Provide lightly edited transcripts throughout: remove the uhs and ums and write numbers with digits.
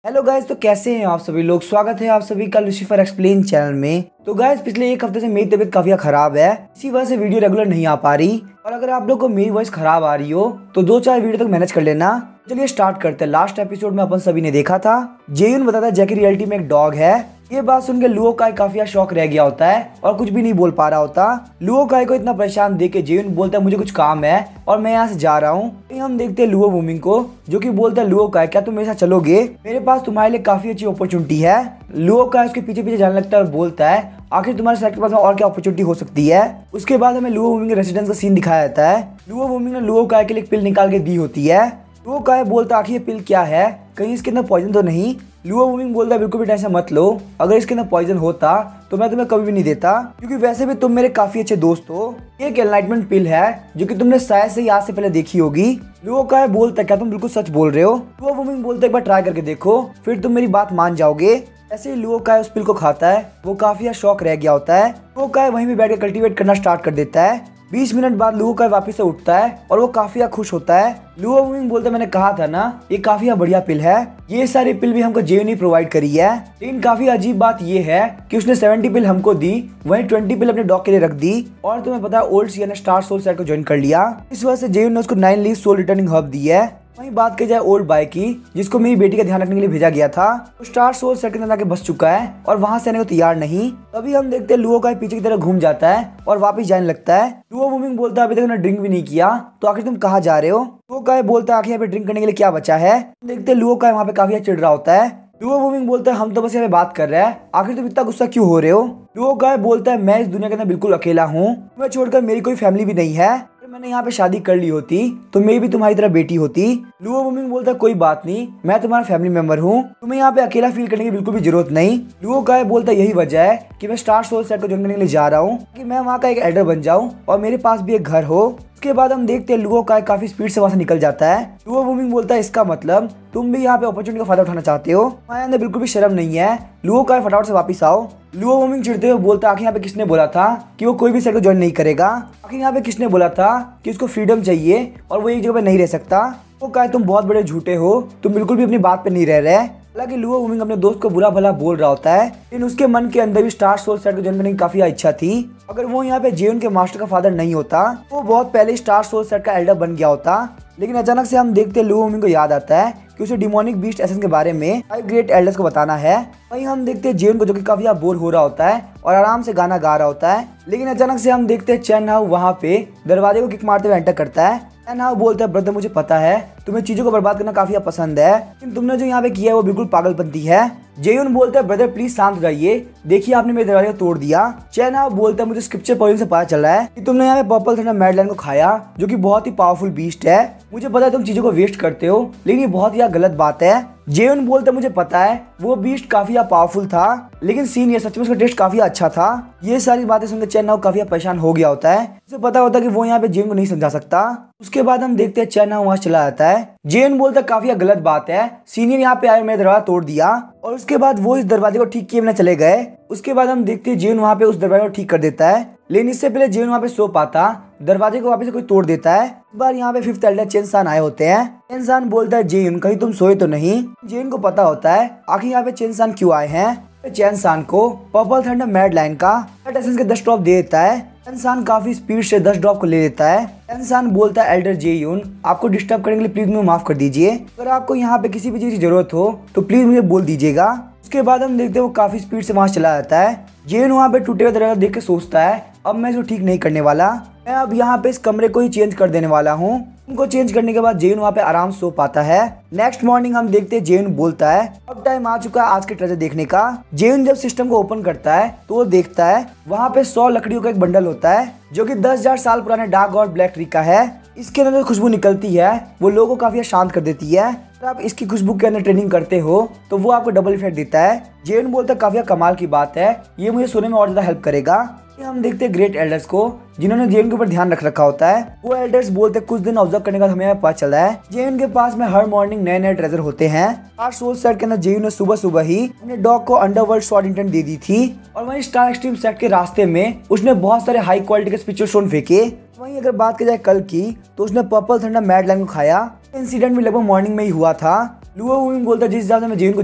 Hello guys, तो कैसे हैं आप सभी लोग। स्वागत है आप सभी का लूसीफर एक्सप्लेन चैनल में। तो गाइस, पिछले एक हफ्ते से मेरी तबीयत काफी खराब है, इसी वजह से वीडियो रेगुलर नहीं आ पा रही। और अगर आप लोग को मेरी वॉइस खराब आ रही हो तो 2-4 वीडियो तक मैनेज कर लेना। चलिए स्टार्ट करते हैं। लास्ट एपिसोड में अपन सभी ने देखा था जेयुन बताता है जैकी रियलिटी में एक डॉग है। ये बात सुन के लुओ काई काफी शौक रह गया होता है और कुछ भी नहीं बोल पा रहा होता। लुओ काई को इतना परेशान देख के जेयुन बोलता है मुझे कुछ काम है और मैं यहाँ से जा रहा हूँ। हम देखते हैं लुओ वूमिंग को, जो कि बोलता है लुओ काई क्या तुम मेरे साथ चलोगे, मेरे पास तुम्हारे लिए काफी अच्छी अपॉर्चुनिटी है। लुओ काई उसके पीछे पीछे जाने लगता है और बोलता है आखिर तुम्हारे साथ के पास और क्या अपॉर्चुनिटी हो सकती है। उसके बाद हमें लुओ वूमिंग के रेसिडेंस का सीन दिखाया जाता है। लुओ वूमिंग ने लुओ काई के लिए एक पिल निकाल के दी होती है। लुओ काई बोलता है आखिर ये पिल क्या है, कहीं इसके अंदर पॉइजन तो नहीं। लुओ वूमिंग बोलता है बिल्कुल भी टेंशन मत लो, अगर इसके अंदर पॉइजन होता तो मैं तुम्हें कभी भी नहीं देता, क्योंकि वैसे भी तुम मेरे काफी अच्छे दोस्त हो। एक एनलाइटमेंट पिल है जो कि तुमने शायद से आज से पहले देखी होगी। लुओ काई बोलता है क्या तुम बिल्कुल सच बोल रहे हो। लुओ वूमिंग बोलता है एक बार ट्राई करके देखो, फिर तुम मेरी बात मान जाओगे। ऐसे ही लुओ काई उस पिल को खाता है, वो काफी शौक रह गया होता है। लुओ काई वहीं पे बैठ के कल्टीवेट करना स्टार्ट कर देता है। 20 मिनट बाद लुओ काई वापस से उठता है और वो काफी खुश होता है। लुओ वूमिंग बोलता है मैंने कहा था ना ये काफी बढ़िया पिल है, ये सारी पिल भी हमको जेयुन ने प्रोवाइड करी है। लेकिन काफी अजीब बात ये है कि उसने 70 पिल हमको दी, वहीं 20 पिल अपने डॉग के लिए रख दी। और तुम्हें पता है ओल्ड सिया ने स्टार सोल सेट को ज्वाइन कर लिया, इस वजह से जेयुन ने उसको 9 लीफ सोल रिटर्निंग हर्ब दी है। वहीं बात की जाए ओल्ड बाय की, जिसको मेरी बेटी का ध्यान रखने के लिए भेजा गया था, तो स्टार सोल सेट के अंदर आके बस चुका है और वहां से आने को तैयार नहीं। तभी हम देखते हैं लुओ काई पीछे की तरफ घूम जाता है और वापस जाने लगता है। लुओ वूमिंग बोलता है अभी तक मैंने ड्रिंक भी नहीं किया, तो आखिर तुम कहाँ जा रहे हो। लुओ काई बोलता है आखिर यहाँ पे ड्रिंक करने के लिए क्या बचा है। देखते हैं लुओ काई वहाँ पे काफी चिढ़ रहा होता है। लुओ वूमिंग बोलता है हम तो बस यहाँ पे बात कर रहे हैं, आखिर तुम इतना गुस्सा क्यों हो रहे हो। लुओ काई बोलता है मैं इस दुनिया के अंदर बिल्कुल अकेला हूँ, मैं छोड़कर मेरी कोई फैमिली भी नहीं है, मैंने यहाँ पे शादी कर ली होती तो मैं भी तुम्हारी तरह बेटी होती। लुओ वूमिंग बोलता है कोई बात नहीं, मैं तुम्हारा फैमिली मेंबर हूँ, तुम्हें यहाँ पे अकेला फील करने की बिल्कुल भी जरूरत नहीं। लुओ काई बोलता है यही वजह है कि मैं स्टार सोल सेट को ज्वाइन करने के लिए जा रहा हूँ, कि मैं वहाँ का एक एल्डर बन जाऊँ और मेरे पास भी एक घर हो। उसके बाद हम देखते हैं लुओ काई काफी स्पीड से वहाँ से निकल जाता है। लुओ वूमिंग बोलता है इसका मतलब तुम भी यहाँ पे अपॉर्चुनिटी का फायदा उठाना चाहते हो, तुम्हारे अंदर बिल्कुल भी शर्म नहीं है। लुओ काई फटाफट से वापस आओ। लुओ वूमिंग चिढ़ते हुए बोलता है आखिर यहाँ पे किसने बोला था कि वो कोई भी सेट को ज्वाइन नहीं करेगा, आखिर यहाँ पे किसने बोला था कि उसको फ्रीडम चाहिए और वो एक जगह पे नहीं रह सकता। वो काई तुम बहुत बड़े झूठे हो, तुम बिल्कुल भी अपनी बात पे नहीं रह रहे। हालांकि लुओ वूमिंग अपने दोस्त को बुरा भला बोल रहा होता है, लेकिन उसके मन के अंदर भी स्टार सोल सेट को ज्वाइन करने की काफी इच्छा थी। अगर वो यहाँ पे जेयुन के मास्टर का फादर नहीं होता तो वो बहुत पहले स्टार सोल सेट का एल्डर बन गया होता। लेकिन अचानक से हम देखते हैं लुओ वूमिंग को याद आता है कि उसे डिमोनिक बीस्ट एसेंस के बारे में 5 ग्रेट एल्डर्स को बताना है। वहीं हम देखते हैं जेयुन को जो कि काफी बोर हो रहा होता है और आराम से गाना गा रहा होता है। लेकिन अचानक से हम देखते हैं चैन हाउ वहाँ पे दरवाजे को किक मारते हुए एंटर करता है। चैन हाउ बोलता है ब्रदर मुझे पता है तुम्हें चीजों को बर्बाद करना काफी पसंद है, लेकिन तुमने जो यहाँ पे किया है वो बिल्कुल पागलपंती है। जेयुन बोलता है ब्रदर प्लीज शांत रहिए, देखिए आपने मेरे दरवाजे को तोड़ दिया। चैन हाउ बोलता है मुझे स्क्रिप्चर पॉइंट से पता चला है कि तुमने यहाँ पे पर्पल थंडर मैडलाइन को खाया, जो कि बहुत ही पावरफुल बीस्ट है। मुझे पता है तुम चीजों को वेस्ट करते हो, लेकिन ये बहुत ही गलत बात है। जेयुन बोलता है मुझे पता है वो बीस्ट काफी पावरफुल था, लेकिन सीन ये सच में उसका टेस्ट काफी अच्छा था। ये सारी बातें सुनकर चैन हाउ काफी परेशान हो गया होता है, उसे पता होता है कि वो यहाँ पे जेयुन को नहीं समझा सकता। उसके बाद हम देखते हैं चैन हाउ वहाँ चला जाता है। जेयुन बोलता है काफी गलत बात है, सीनियर यहाँ पे आए मेरा दरवाजा तोड़ दिया, और उसके बाद वो इस दरवाजे को ठीक किए बिना चले गए। उसके बाद हम देखते हैं जेयुन वहाँ पे उस दरवाजे को ठीक कर देता है, लेकिन इससे पहले जेयुन वहाँ पे सो पाता दरवाजे को वापस से कोई तोड़ देता है। इस बार यहाँ पे 5th एल्डर चेन सान आए होते हैं। चेन सान बोलता है जेयुन कहीं तुम सोए तो नहीं। जेयुन को पता होता है आखिर यहाँ पे चेन सान क्यों आए हैं। चेन सान को पर्पल थंडर मैड लाइन का एसेंस के 10 ड्रॉप दे देता है। चेन सान काफी स्पीड से 10 ड्रॉप को ले लेता है। चेन सान बोलता है एल्डर जेयुन आपको डिस्टर्ब करने के लिए प्लीज मुझे माफ कर दीजिए, अगर आपको यहाँ पे किसी भी चीज की जरूरत हो तो प्लीज मुझे बोल दीजिएगा। उसके बाद हम देखते हैं वो काफी स्पीड से वहां चला जाता है। जेयुन वहाँ पे टूटे हुए दरवाजा देख के सोचता है अब मैं इसको ठीक नहीं करने वाला, मैं अब यहाँ पे इस कमरे को ही चेंज कर देने वाला हूँ। उनको चेंज करने के बाद जेयुन वहाँ पे आराम सो पाता है। नेक्स्ट मॉर्निंग हम देखते हैं जेयुन बोलता है अब टाइम आ चुका है आज के ट्रेजर देखने का। जेयुन जब सिस्टम को ओपन करता है तो वो देखता है वहाँ पे 100 लकड़ियों का एक बंडल होता है, जो कि 10,000 साल पुराने डार्क गॉड ब्लैक ट्री का है। इसके अंदर जो खुशबू निकलती है वो लोगों को काफी शांत कर देती है। अगर आप इसकी खुशबू के अंदर ट्रेनिंग करते हो तो वो आपको डबल इफेक्ट देता है। जेयुन बोलता है काफी कमाल की बात है, ये मुझे सोने में और ज्यादा हेल्प करेगा। हम देखते हैं ग्रेट एल्डर्स को जिन्होंने जेयुन के ऊपर ध्यान रख रखा होता है। वो एल्डर्स बोलते हैं कुछ दिन ऑब्जर्व करने का हमें पता चला है जेयुन के पास में हर मॉर्निंग नए नए ट्रेजर होते हैं। स्टार सोल सेट के अंदर जेयुन ने सुबह सुबह ही अपने डॉग को अंडरवर्ल्ड स्वॉर्ड इंटेंट दे दी थी, और वहीं स्टार एक्सट्रीम सेट के रास्ते में उसने बहुत सारे हाई क्वालिटी के स्पिरिचुअल स्टोन फेंके। वहीं अगर बात की जाए कल की तो उसने पर्पल थंडर मैड लाइन को खाया। इंसिडेंट भी लगभग मॉर्निंग में ही हुआ था। लुओ वूमिंग बोलता है जिस हिसाब से मैं जेन को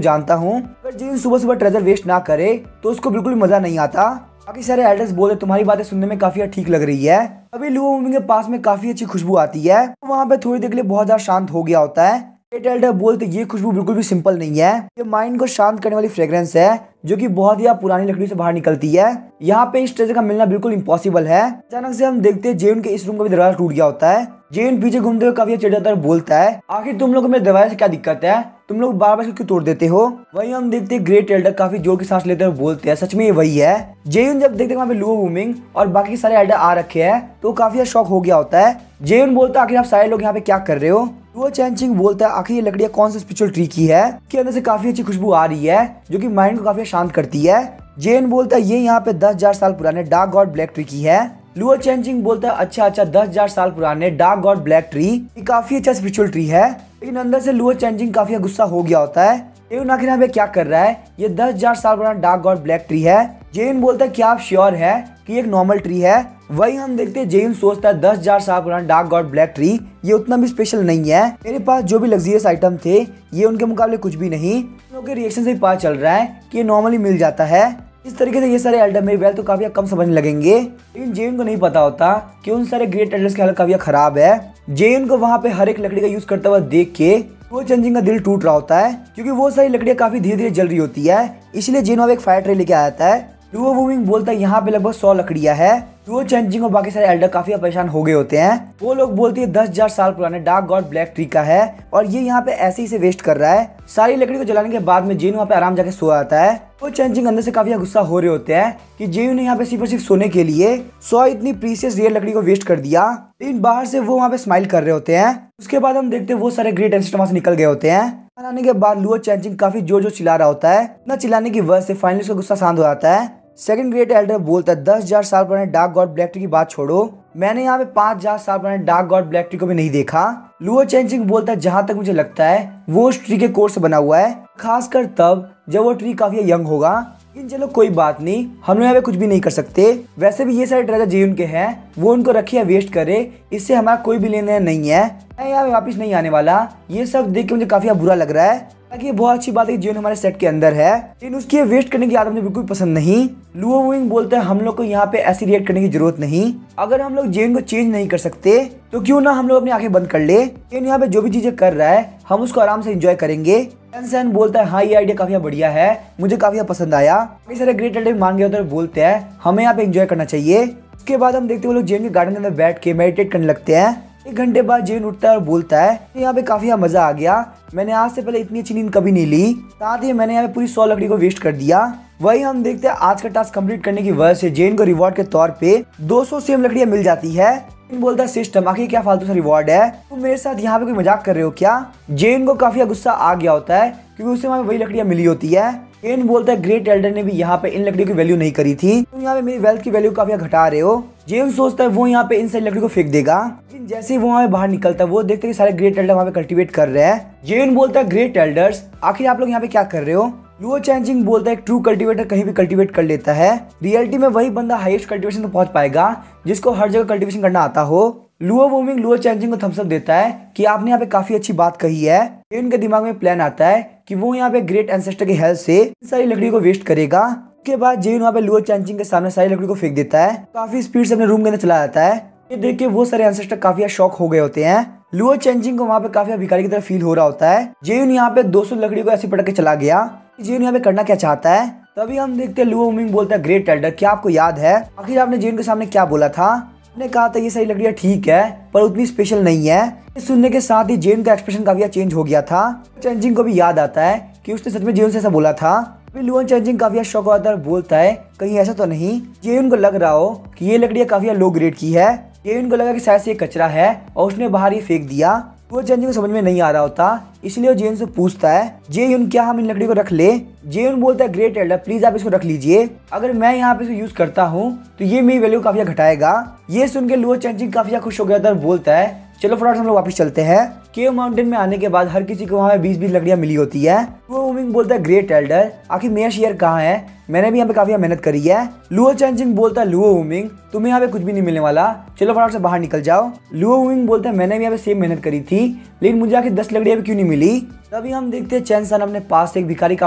जानता हूँ, अगर जेन सुबह सुबह ट्रेजर वेस्ट ना करे तो उसको बिल्कुल मजा नहीं आता। बाकी सारे एल्डर्स बोलते तुम्हारी बातें सुनने में काफी ठीक लग रही है। अभी लुओ वूमिंग के पास में काफी अच्छी खुशबू आती है, वहाँ पे थोड़ी देर के लिए बहुत ज्यादा शांत हो गया होता है। ग्रेट एल्डर बोलते ये खुशबू बिल्कुल भी सिंपल नहीं है, ये माइंड को शांत करने वाली फ्रेग्रेंस है जो कि बहुत ही पुरानी लकड़ी से बाहर निकलती है। यहाँ पे इस ट्रेजर का मिलना बिल्कुल इम्पॉसिबल है। अचानक से हम देखते हैं जेन के इस रूम का भी दरवाजा टूट गया होता है। जेन पीछे घूमते हुए काफी चिढ़ता है, बोलता है आखिर तुम लोग को मेरे दरवाजे से क्या दिक्कत है, तुम लोग बार बार क्यों तोड़ देते हो। वहीं हम देखते हैं ग्रेट एल्डर काफी जोर की सांस लेते हुए बोलते हैं सच में ये वही है। जेन जब देखते हैं वहाँ पे लुओ वूमिंग और बाकी सारे एल्डर आ रखे हैं तो काफी शॉक हो गया होता है। जेन बोलता है आखिर आप सारे लोग यहाँ पे क्या कर रहे हो। लुओ चैनचिंग बोलता है आखिर ये लकड़ियाँ कौन से स्पिरिचुअल ट्री की है, के अंदर से काफी अच्छी खुशबू आ रही है जो कि माइंड को काफी शांत करती है। जेन बोलता है ये यहाँ पे 10,000 साल पुराने डार्क गॉड ब्लैक ट्री की है। लुओ चैनचिंग बोलता है अच्छा 10,000 साल पुराने डार्क गॉड ब्लैक ट्री, ये काफी अच्छा स्पिरिचुअल ट्री है। लेकिन अंदर से लुओ चैनचिंग काफी गुस्सा हो गया होता है। जेन आखिर यहाँ पे क्या कर रहा है, ये 10,000 साल पुराना डार्क गॉड ब्लैक ट्री है। जेन बोलता है क्या आप श्योर है कि एक नॉर्मल ट्री है। वही हम देखते हैं जेन सोचता है 10,000 साल पुराना डार्क गॉड ब्लैक ट्री ये उतना भी स्पेशल नहीं है, मेरे पास जो भी लग्जरियस आइटम थे ये उनके मुकाबले कुछ भी नहीं। उनके रिएक्शन से पता चल रहा है कि ये नॉर्मली मिल जाता है। इस तरीके से ये सारे एल्डर मेरी वेल्थ तो काफी कम समझने लगेंगे। लेकिन जेन को नहीं पता होता कि उन सारे ग्रेट एल्डर्स की हालत काफी खराब है। जेन को वहाँ पे हर एक लकड़ी का यूज करता हुआ देख के वो चैनचिंग का दिल टूट रहा होता है, क्योंकि वो सारी लकड़ियाँ काफी धीरे धीरे जल रही होती है। इसलिए जेन वहाँ एक फायर ट्रे लेके आता है। लुओ वूमिंग बोलता है यहाँ पे लगभग 100 लकड़ियाँ है। लुओ चैनचिंग और बाकी सारे एल्डर काफी परेशान हो गए होते हैं। वो लोग बोलते हैं 10,000 साल पुराने डार्क गॉड ब्लैक ट्री का है और ये यहाँ पे ऐसे ही से वेस्ट कर रहा है। सारी लकड़ी को जलाने के बाद में जेन वहाँ पे आराम जाके सो आता है। वो चैनचिंग अंदर से काफी गुस्सा हो रहे होते हैं कि जेन ने यहाँ पे सिर्फ और सिर्फ सोने के लिए 100 इतनी प्रीसियस रियल लकड़ी को वेस्ट कर दिया। लेकिन बाहर से वो वहाँ पे स्माइल कर रहे होते हैं। उसके बाद हम देखते हैं वो सारे ग्रेट एंसेस्टर वहाँ से निकल गए होते हैं। आने के बाद लुओ चैनचिंग काफी जोर जोर चिल्ला रहा होता है। इतना चिल्लाने की वजह से फाइनली उसका गुस्सा शांत हो जाता है। सेकंड ग्रेट एल्डर बोलता है 10,000 साल पुराने डार्क गॉड ब्लैक ट्री की बात छोड़ो, मैंने यहाँ पे 5,000 साल पुराने डार्क गॉड ब्लैक ट्री को भी नहीं देखा। लुओ चैनचिंग बोलता है जहां तक मुझे लगता है वो उस ट्री के कोर से बना हुआ है, खासकर तब जब वो ट्री काफी यंग होगा। लेकिन चलो कोई बात नहीं, हम लोग यहाँ पे कुछ भी नहीं कर सकते। वैसे भी ये सारे ट्रेजर जेन के हैं, वो उनको रखे या वेस्ट करे, इससे हमारा कोई भी लेना नहीं है। मैं यहाँ पे वापस नहीं आने वाला। ये सब देख के मुझे काफी बुरा लग रहा है। ये बहुत अच्छी बात है कि जेन हमारे सेट के अंदर है, लेकिन उसकी वेस्ट करने की आदत मुझे बिल्कुल पसंद नहीं। लुओ वूमिंग बोलता है हम लोग को यहाँ पे ऐसी रिएक्ट करने की जरूरत नहीं। अगर हम लोग जेन को चेंज नहीं कर सकते तो क्यों ना हम लोग अपनी आंखें बंद कर ले। जेन यहाँ पे जो भी चीजें कर रहा है हम उसको आराम से एंजॉय करेंगे। टेंसन बोलता है हाँ ये आइडिया काफी बढ़िया है, मुझे काफी पसंद आया। कई सारे ग्रेट एल्डर मान गए होते हैं, बोलते हैं हमें यहाँ पे एंजॉय करना चाहिए। उसके बाद हम देखते हैं वो लोग जेन के गार्डन के अंदर बैठ के मेडिटेट करने लगते हैं। 1 घंटे बाद जेन उठता है और बोलता है यहाँ पे काफी मजा आ गया, मैंने आज से पहले इतनी अच्छी नींद कभी नहीं ली, साथ ही मैंने यहाँ पे पूरी 100 लकड़ी को वेस्ट कर दिया। वही हम देखते हैं आज का टास्क कंप्लीट करने की वजह से जेन को रिवॉर्ड के तौर पे 200 सेम लकड़ियां मिल जाती है। जेन बोलता है सिस्टम आखिर क्या फालतू सा रिवॉर्ड है, तुम मेरे साथ यहाँ पे कोई मजाक कर रहे हो क्या। जेन को काफी गुस्सा आ गया होता है क्योंकि उसे वहाँ वही लकड़ियां मिली होती है। जेन बोलता है ग्रेट एल्डर ने भी यहाँ पे इन लकड़ियों की वैल्यू नहीं करी थी, तुम यहाँ पे मेरी वेल्थ की वैल्यू काफी घटा रहे हो। जेन सोचता है वो यहाँ पे इन सारी लकड़ी को फेंक देगा, लेकिन जैसे ही वो वहाँ बाहर निकलता है वो देखते हैं कि सारे ग्रेट एल्डर वहाँ पे कल्टीवेट कर रहे हैं। जेन बोलता है ग्रेट एल्डर्स आखिर आप लोग यहाँ पे क्या कर रहे हो। लुओ चैनचिंग बोलता है एक ट्रू कल्टीवेटर कहीं भी कल्टीवेट कर लेता है, रियलिटी में वही बंदा हाईएस्ट कल्टीवेशन तो पहुंच पाएगा जिसको हर जगह कल्टीवेशन करना आता हो। लुओ वूमिंग लुओ चैनचिंग को थम्स अप देता है कि आपने यहाँ पे काफी अच्छी बात कही है। जेन के दिमाग में प्लान आता है कि वो यहाँ पे ग्रेट एंसेस्टर की हेल्प से सारी लकड़ी को वेस्ट करेगा। उसके बाद जेन वहाँ पे लुओ चैनचिंग के सामने सारी लकड़ी को फेंक देता है, काफी स्पीड से अपने रूम के अंदर चला जाता है। ये देख के वो सारे एंसेस्टर काफी शॉक हो गए होते हैं। लुओ चैनचिंग को वहाँ पे काफी भिखारी की तरह फील हो रहा होता है। जेन यहाँ पे 200 लकड़ी को ऐसे पटक के चला गया। जेन यहाँ पे करना क्या चाहता है, तभी हम देखते हैं लुओ वूमिंग बोलता है ग्रेट एल्डर क्या आपको याद है आखिर आपने जेन के सामने क्या बोला था। ने कहा था ये सारी लकड़ियाँ ठीक है पर उतनी स्पेशल नहीं है। इस सुनने के साथ ही जेन का एक्सप्रेशन काफी चेंज हो गया था। चैनचिंग को भी याद आता है कि उसने सच में जेन से ऐसा बोला था। लुओ चैनचिंग काफी शौक होता है, बोलता है कहीं ऐसा तो नहीं। जेन को लग रहा हो कि ये लकड़ियाँ काफी लो ग्रेड की है। जेन को लगा कि शायद से ये कचरा है और उसने बाहर ये फेंक दिया। वो चैनचिंग को समझ में नहीं आ रहा होता, इसलिए वो जेन से पूछता है जेन क्या हम इन लकड़ी को रख ले। जेन बोलता है ग्रेट एल्डर प्लीज आप इसको रख लीजिए, अगर मैं यहाँ पे इसको यूज करता हूँ तो ये मेरी वैल्यू काफी घटाएगा। ये सुन के लुओ चैनचिंग काफी खुश हो गया था और बोलता है चलो फटाफट हम लोग वापस चलते हैं। केव माउंटेन में आने के बाद हर किसी को वहाँ 20-20 लकड़ियाँ मिली होती है। लुओ वूमिंग बोलता है ग्रेट एल्डर आखिर मेरा शेयर कहाँ है, मैंने भी यहाँ पे काफी मेहनत करी है। लुओ चैनचिंग बोलता है लुओ वूमिंग तुम्हें यहाँ पे कुछ भी नहीं मिलने वाला, चलो फटाफट से बाहर निकल जाओ। लुओ वूमिंग बोलता है मैंने भी यहाँ पे सेम मेहनत करी थी लेकिन मुझे आखिर 10 लकड़ियाँ भी क्यों नहीं मिली। तभी हम देखते हैं चैन सान अपने पास से एक भिखारी का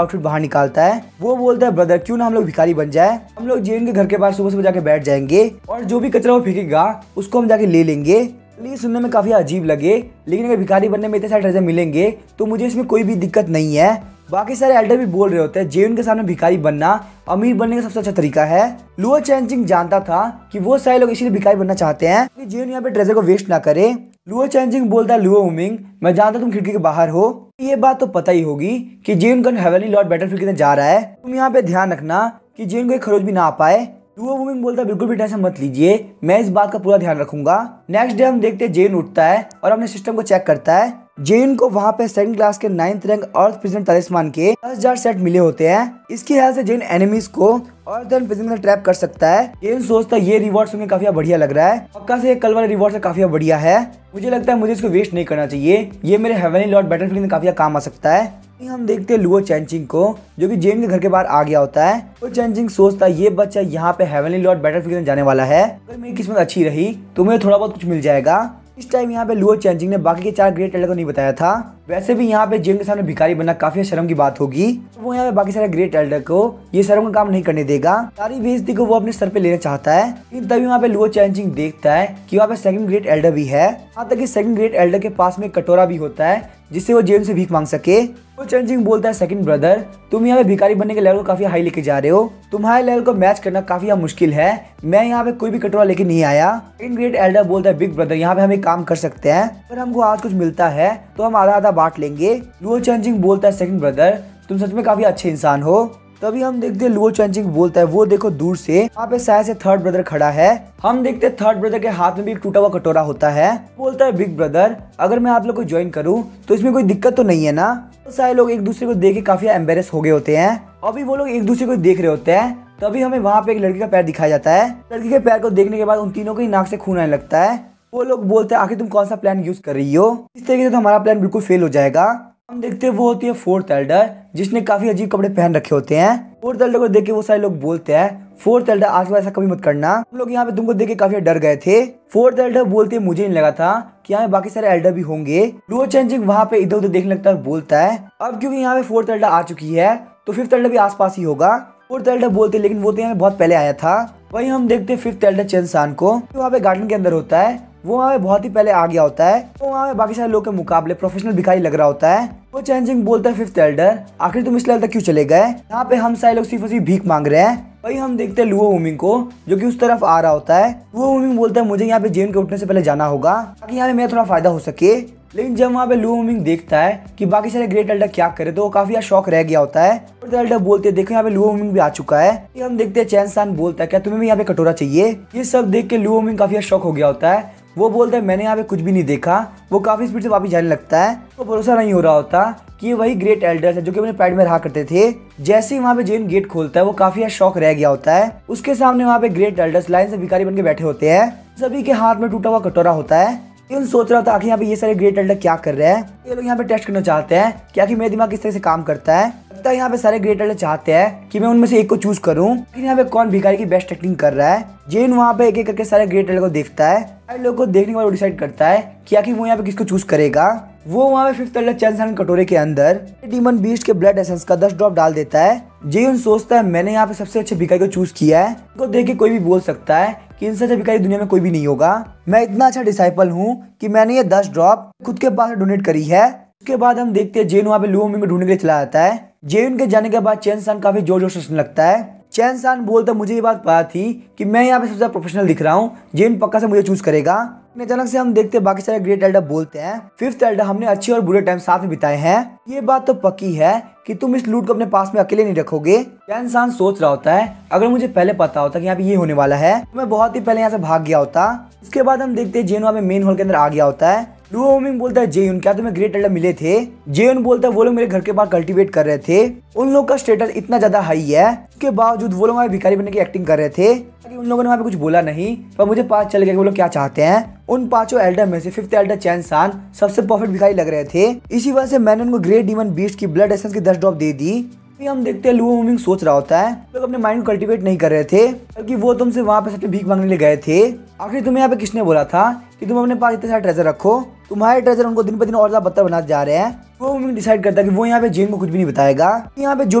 आउटफिट बाहर निकालता है। वो बोलता है ब्रदर क्यों ना हम लोग भिखारी बन जाए, हम लोग जेन के घर के पास सुबह सुबह जाके बैठ जाएंगे और जो भी कचरा वो फेंकेगा उसको हम जाके ले लेंगे। ये सुनने में काफी अजीब लगे, लेकिन अगर भिखारी बनने में इतने सारे ट्रेजर मिलेंगे तो मुझे इसमें कोई भी दिक्कत नहीं है। बाकी सारे एल्डर भी बोल रहे होते हैं जेन के सामने भिखारी बनना अमीर बनने का सबसे अच्छा तरीका है। लुओ चैनचिंग जानता था कि वो सारे लोग इसीलिए भिखारी बनना चाहते हैं कि जेन यहाँ पे ट्रेजर को वेस्ट ना करे। लुओ चैनचिंग बोलता है लुओ वुमिंग मैं जानता तुम खिड़की के बाहर हो, ये बात तो पता ही होगी कि जेन का हेवनली लॉर्ड बैटलफील्ड के जा रहा है, तुम यहाँ पे ध्यान रखना कि जेन को एक खरोच भी ना आ पाए। लुओ वुमिंग बोलता है बिल्कुल भी टेंशन मत लीजिए, मैं इस बात का पूरा ध्यान रखूंगा। नेक्स्ट डे हम देखते हैं जेन उठता है और अपने सिस्टम को चेक करता है। जेन को वहाँ पे सेकंड क्लास के 9th रैंक अर्थ प्रिजन तलिस्मान के 10,000 सेट मिले होते हैं। इसकी हेल्प से जेन एनिमीज को अर्थ प्रिजन में ट्रैप कर सकता है। जेन सोचता है ये रिवॉर्ड सुनकर काफी बढ़िया लग रहा है, पक्का से कल वाले रिवॉर्ड से काफी बढ़िया है, मुझे लगता है मुझे इसको वेस्ट नहीं करना चाहिए, ये मेरे हेवनली लॉर्ड बैटलफील्ड में काफी काम आ सकता है। हम देखते हैं लुओ चैनचिंग को जो कि जेन के घर के बाहर आ गया होता है। लुओ चैनचिंग सोचता है ये बच्चा यहाँ पे हेवनली लॉर्ड बैटलफील्ड में जाने वाला है, अगर मेरी किस्मत अच्छी रही तो मुझे थोड़ा बहुत कुछ मिल जाएगा। इस टाइम यहाँ पे लुओ चैनचिंग ने बाकी के 4 ग्रेट एल्डर को नहीं बताया था। वैसे भी यहाँ पे जेन के सामने भिखारी बनना काफी शर्म की बात होगी, तो वो यहाँ पे बाकी सारे ग्रेट एल्डर को ये शर्म का काम नहीं करने देगा। सारी बेइज्जती को वो अपने सर पे लेना चाहता है। लेकिन तभी वहाँ पे लुओ चैनचिंग देखता है कि वहाँ पे सेकंड ग्रेट एल्डर भी है, यहाँ तक कि सेकंड ग्रेट एल्डर के पास में कटोरा भी होता है जिससे वो जेन से भीख मांग सके। लुओ चैनचिंग बोलता है सेकंड ब्रदर तुम यहाँ पे भिखारी बनने के लेवल को काफी हाई लेके जा रहे हो, तुम्हारे लेवल को मैच करना काफी मुश्किल है, मैं यहाँ पे कोई भी कटोरा लेके नहीं आया। सेकंड ग्रेट एल्डर बोलता है बिग ब्रदर यहाँ पे हम एक काम कर सकते हैं, अगर हमको आज कुछ मिलता है तो हम आधा आधा बांट लेंगे। लुओ चैनचिंग बोलता है सेकंड ब्रदर तुम सच में काफी अच्छे इंसान हो। तभी हम देखते हैं लुओ चैनचिंग बोलता है वो देखो दूर से वहाँ पे शायद से थर्ड ब्रदर खड़ा है। हम देखते हैं थर्ड ब्रदर के हाथ में भी एक टूटा हुआ कटोरा होता है। बोलता है बिग ब्रदर अगर मैं आप लोग को ज्वाइन करूँ तो इसमें कोई दिक्कत तो नहीं है ना। तो सारे लोग एक दूसरे को देख के काफी एम्बेरस हो गए होते हैं। अभी वो लोग एक दूसरे को देख रहे होते हैं, तभी हमें वहाँ पे एक लड़की का पैर दिखाया जाता है। लड़की के पैर को देखने के बाद उन तीनों को ही नाक से खून आने लगता है। वो लोग बोलते हैं आखिर तुम कौन सा प्लान यूज कर रही हो, इस तरीके से तो हमारा प्लान बिल्कुल फेल हो जाएगा। हम देखते हैं वो होती है फोर्थ एल्डर जिसने काफी अजीब कपड़े पहन रखे होते हैं। फोर्थ एल्डर को देख के वो सारे लोग बोलते हैं फोर्थ एल्डर आज के बाद ऐसा कभी मत करना, हम लोग यहाँ पे तुमको देख के काफी डर गए थे। फोर्थ एल्डर बोलते हैं मुझे नहीं लगा था कि यहाँ पे बाकी सारे एल्डर भी होंगे। लुओ चैनचिंग वहाँ पे इधर उधर देखने लगता है, बोलता है अब क्योंकि यहाँ पे फोर्थ एल्डर आ चुकी है तो फिफ्थ एल्डर भी आसपास ही होगा। फोर्थ एल्डर बोलते लेकिन वो तो यहाँ पे बहुत पहले आया था। वही हम देखते हैं फिफ्थ एल्डर चैन सान को वहाँ पे गार्डन के अंदर होता है, वो वहाँ पे बहुत ही पहले आ गया होता है, तो वहाँ पे बाकी सारे लोग के मुकाबले प्रोफेशनल भिखारी लग रहा होता है। वो चैनचिंग बोलता है फिफ्थ एल्डर आखिर तुम इस लेवल तक क्यों चले गए, यहाँ पे हम सारे लोग सिर्फ और सिर्फ भीख मांग रहे हैं। वही हम देखते हैं लुओ वुमिंग को जो कि उस तरफ आ रहा होता है। लुओ वुमिंग बोलता है मुझे यहाँ पे जेन के उठने से पहले जाना होगा ताकि यहाँ पे मेरा थोड़ा फायदा हो सके। लेकिन जब वहाँ पे लुओ वुमिंग देखता है कि बाकी सारे ग्रेट एल्डर क्या करे तो वो काफी शौक रह गया होता है। फोर्थ एल्डर बोलते हैं देखो यहाँ पे लुओ वुमिंग भी आ चुका है। ये हम देखते हैं चैन सान बोलता है क्या तुम्हें भी यहाँ पे कटोरा चाहिए। ये सब देख के लुओ वुमिंग काफी शौक हो गया होता है। वो बोलता है मैंने यहाँ पे कुछ भी नहीं देखा। वो काफी स्पीड से वापस जाने लगता है। तो भरोसा नहीं हो रहा होता कि ये वही ग्रेट एल्डर्स है जो कि अपने प्राइड में रहा करते थे। जैसे ही वहाँ पे जेन गेट खोलता है वो काफी शौक रह गया होता है। उसके सामने वहाँ पे ग्रेट एल्डर्स लाइन से भिखारी बन के बैठे होते हैं। सभी के हाथ में टूटा हुआ कटोरा होता है। जेन सोच रहा था आखिर यहाँ पे ये सारे ग्रेट एल्डर क्या कर रहे हैं, ये लोग यहाँ पे टेस्ट करना चाहते हैं कि आखिर मेरा दिमाग किस तरह से काम करता है। लगता है यहाँ पे सारे ग्रेट एल्डर चाहते हैं कि मैं उनमें से एक को चूज करूं, लेकिन यहाँ पे कौन भिखारी की बेस्ट एक्टिंग कर रहा है। जेन वहाँ पे एक एक करके सारे ग्रेट एल्डर को देखता है, सारे लोग को देखने के बाद डिसाइड करता है कि आखिर वो यहाँ पे किसको चूज करेगा। वो वहाँ पे फिफ्थ एल्डर चैन सान कटोरे के अंदर डीमन बीस्ट के ब्लड एसेंस का 10 ड्रॉप डाल देता है। जेन सोचता है मैंने यहाँ पे सबसे अच्छे भिखारी को चूज किया है, इनको देख के कोई भी बोल सकता है कि इनसे अच्छा भिखारी दुनिया में कोई भी नहीं होगा। मैं इतना अच्छा डिसाइपल हूँ कि मैंने ये 10 ड्रॉप खुद के पास डोनेट करी है। उसके बाद हम देखते हैं जेन वहाँ पे लुओ वुमिंग को ढूंढने के लिए चला जाता है। जेन के जाने के बाद चैन सान काफी जोर जोर से हंसने लगता है। चैन सान बोलता मुझे ये बात पता थी कि मैं यहाँ पे सबसे ज्यादा प्रोफेशनल दिख रहा हूँ, जेन पक्का से मुझे चूज करेगा। अचानक से हम देखते हैं बाकी सारे ग्रेट एल्डर बोलते हैं फिफ्थ एल्डर हमने अच्छे और बुरे टाइम साथ में बिताए हैं, ये बात तो पक्की है कि तुम इस लूट को अपने पास में अकेले नहीं रखोगे। चैन सान सोच रहा होता है अगर मुझे पहले पता होता कि यहाँ पे ये होने वाला है तो मैं बहुत ही पहले यहाँ से भाग गया होता। इसके बाद हम देखते हैं जेन वहाँ पे मेन हॉल के अंदर आ गया होता है। लुओ वुमिंग बोलता है जेन क्या तुम्हें ग्रेट एल्डर मिले थे। जेन बोलता है वो लोग मेरे घर के बाहर कल्टीवेट कर रहे थे, उन लोग का स्टेटस इतना ज्यादा हाई है, उसके बावजूद वो लोग वहाँ भिखारी बनने की एक्टिंग कर रहे थे। उन लोगों ने वहाँ पे कुछ बोला नहीं, पर मुझे पता चल गया कि वो लोग क्या चाहते हैं। उन पांचों एल्डर में से फिफ्थ एल्डर चैन सान सबसे परफेक्ट भिखारी लग रहे थे, इसी वजह से मैंने उनको ग्रेट डीमन बीस्ट की ब्लड एसेंस की 10 ड्रॉप दे दी। हम देखते हैं लुओ वुमिंग सोच रहा होता है लोग अपने माइंड को कल्टीवेट नहीं कर रहे थे, बल्कि वो तुमसे वहाँ पे सच में भीख मांगने लिए गए थे। आखिर तुम्हें यहाँ पे किसने बोला था कि तुम अपने पास इतने सारे ट्रेजर रखो, तुम्हारे ट्रेजर उनको दिन पर दिन और ज्यादा बदतर बनाते जा रहे हैं। वो मिंग डिसाइड करता है कि वो यहाँ पे जेन को कुछ भी नहीं बताएगा। यहाँ पे जो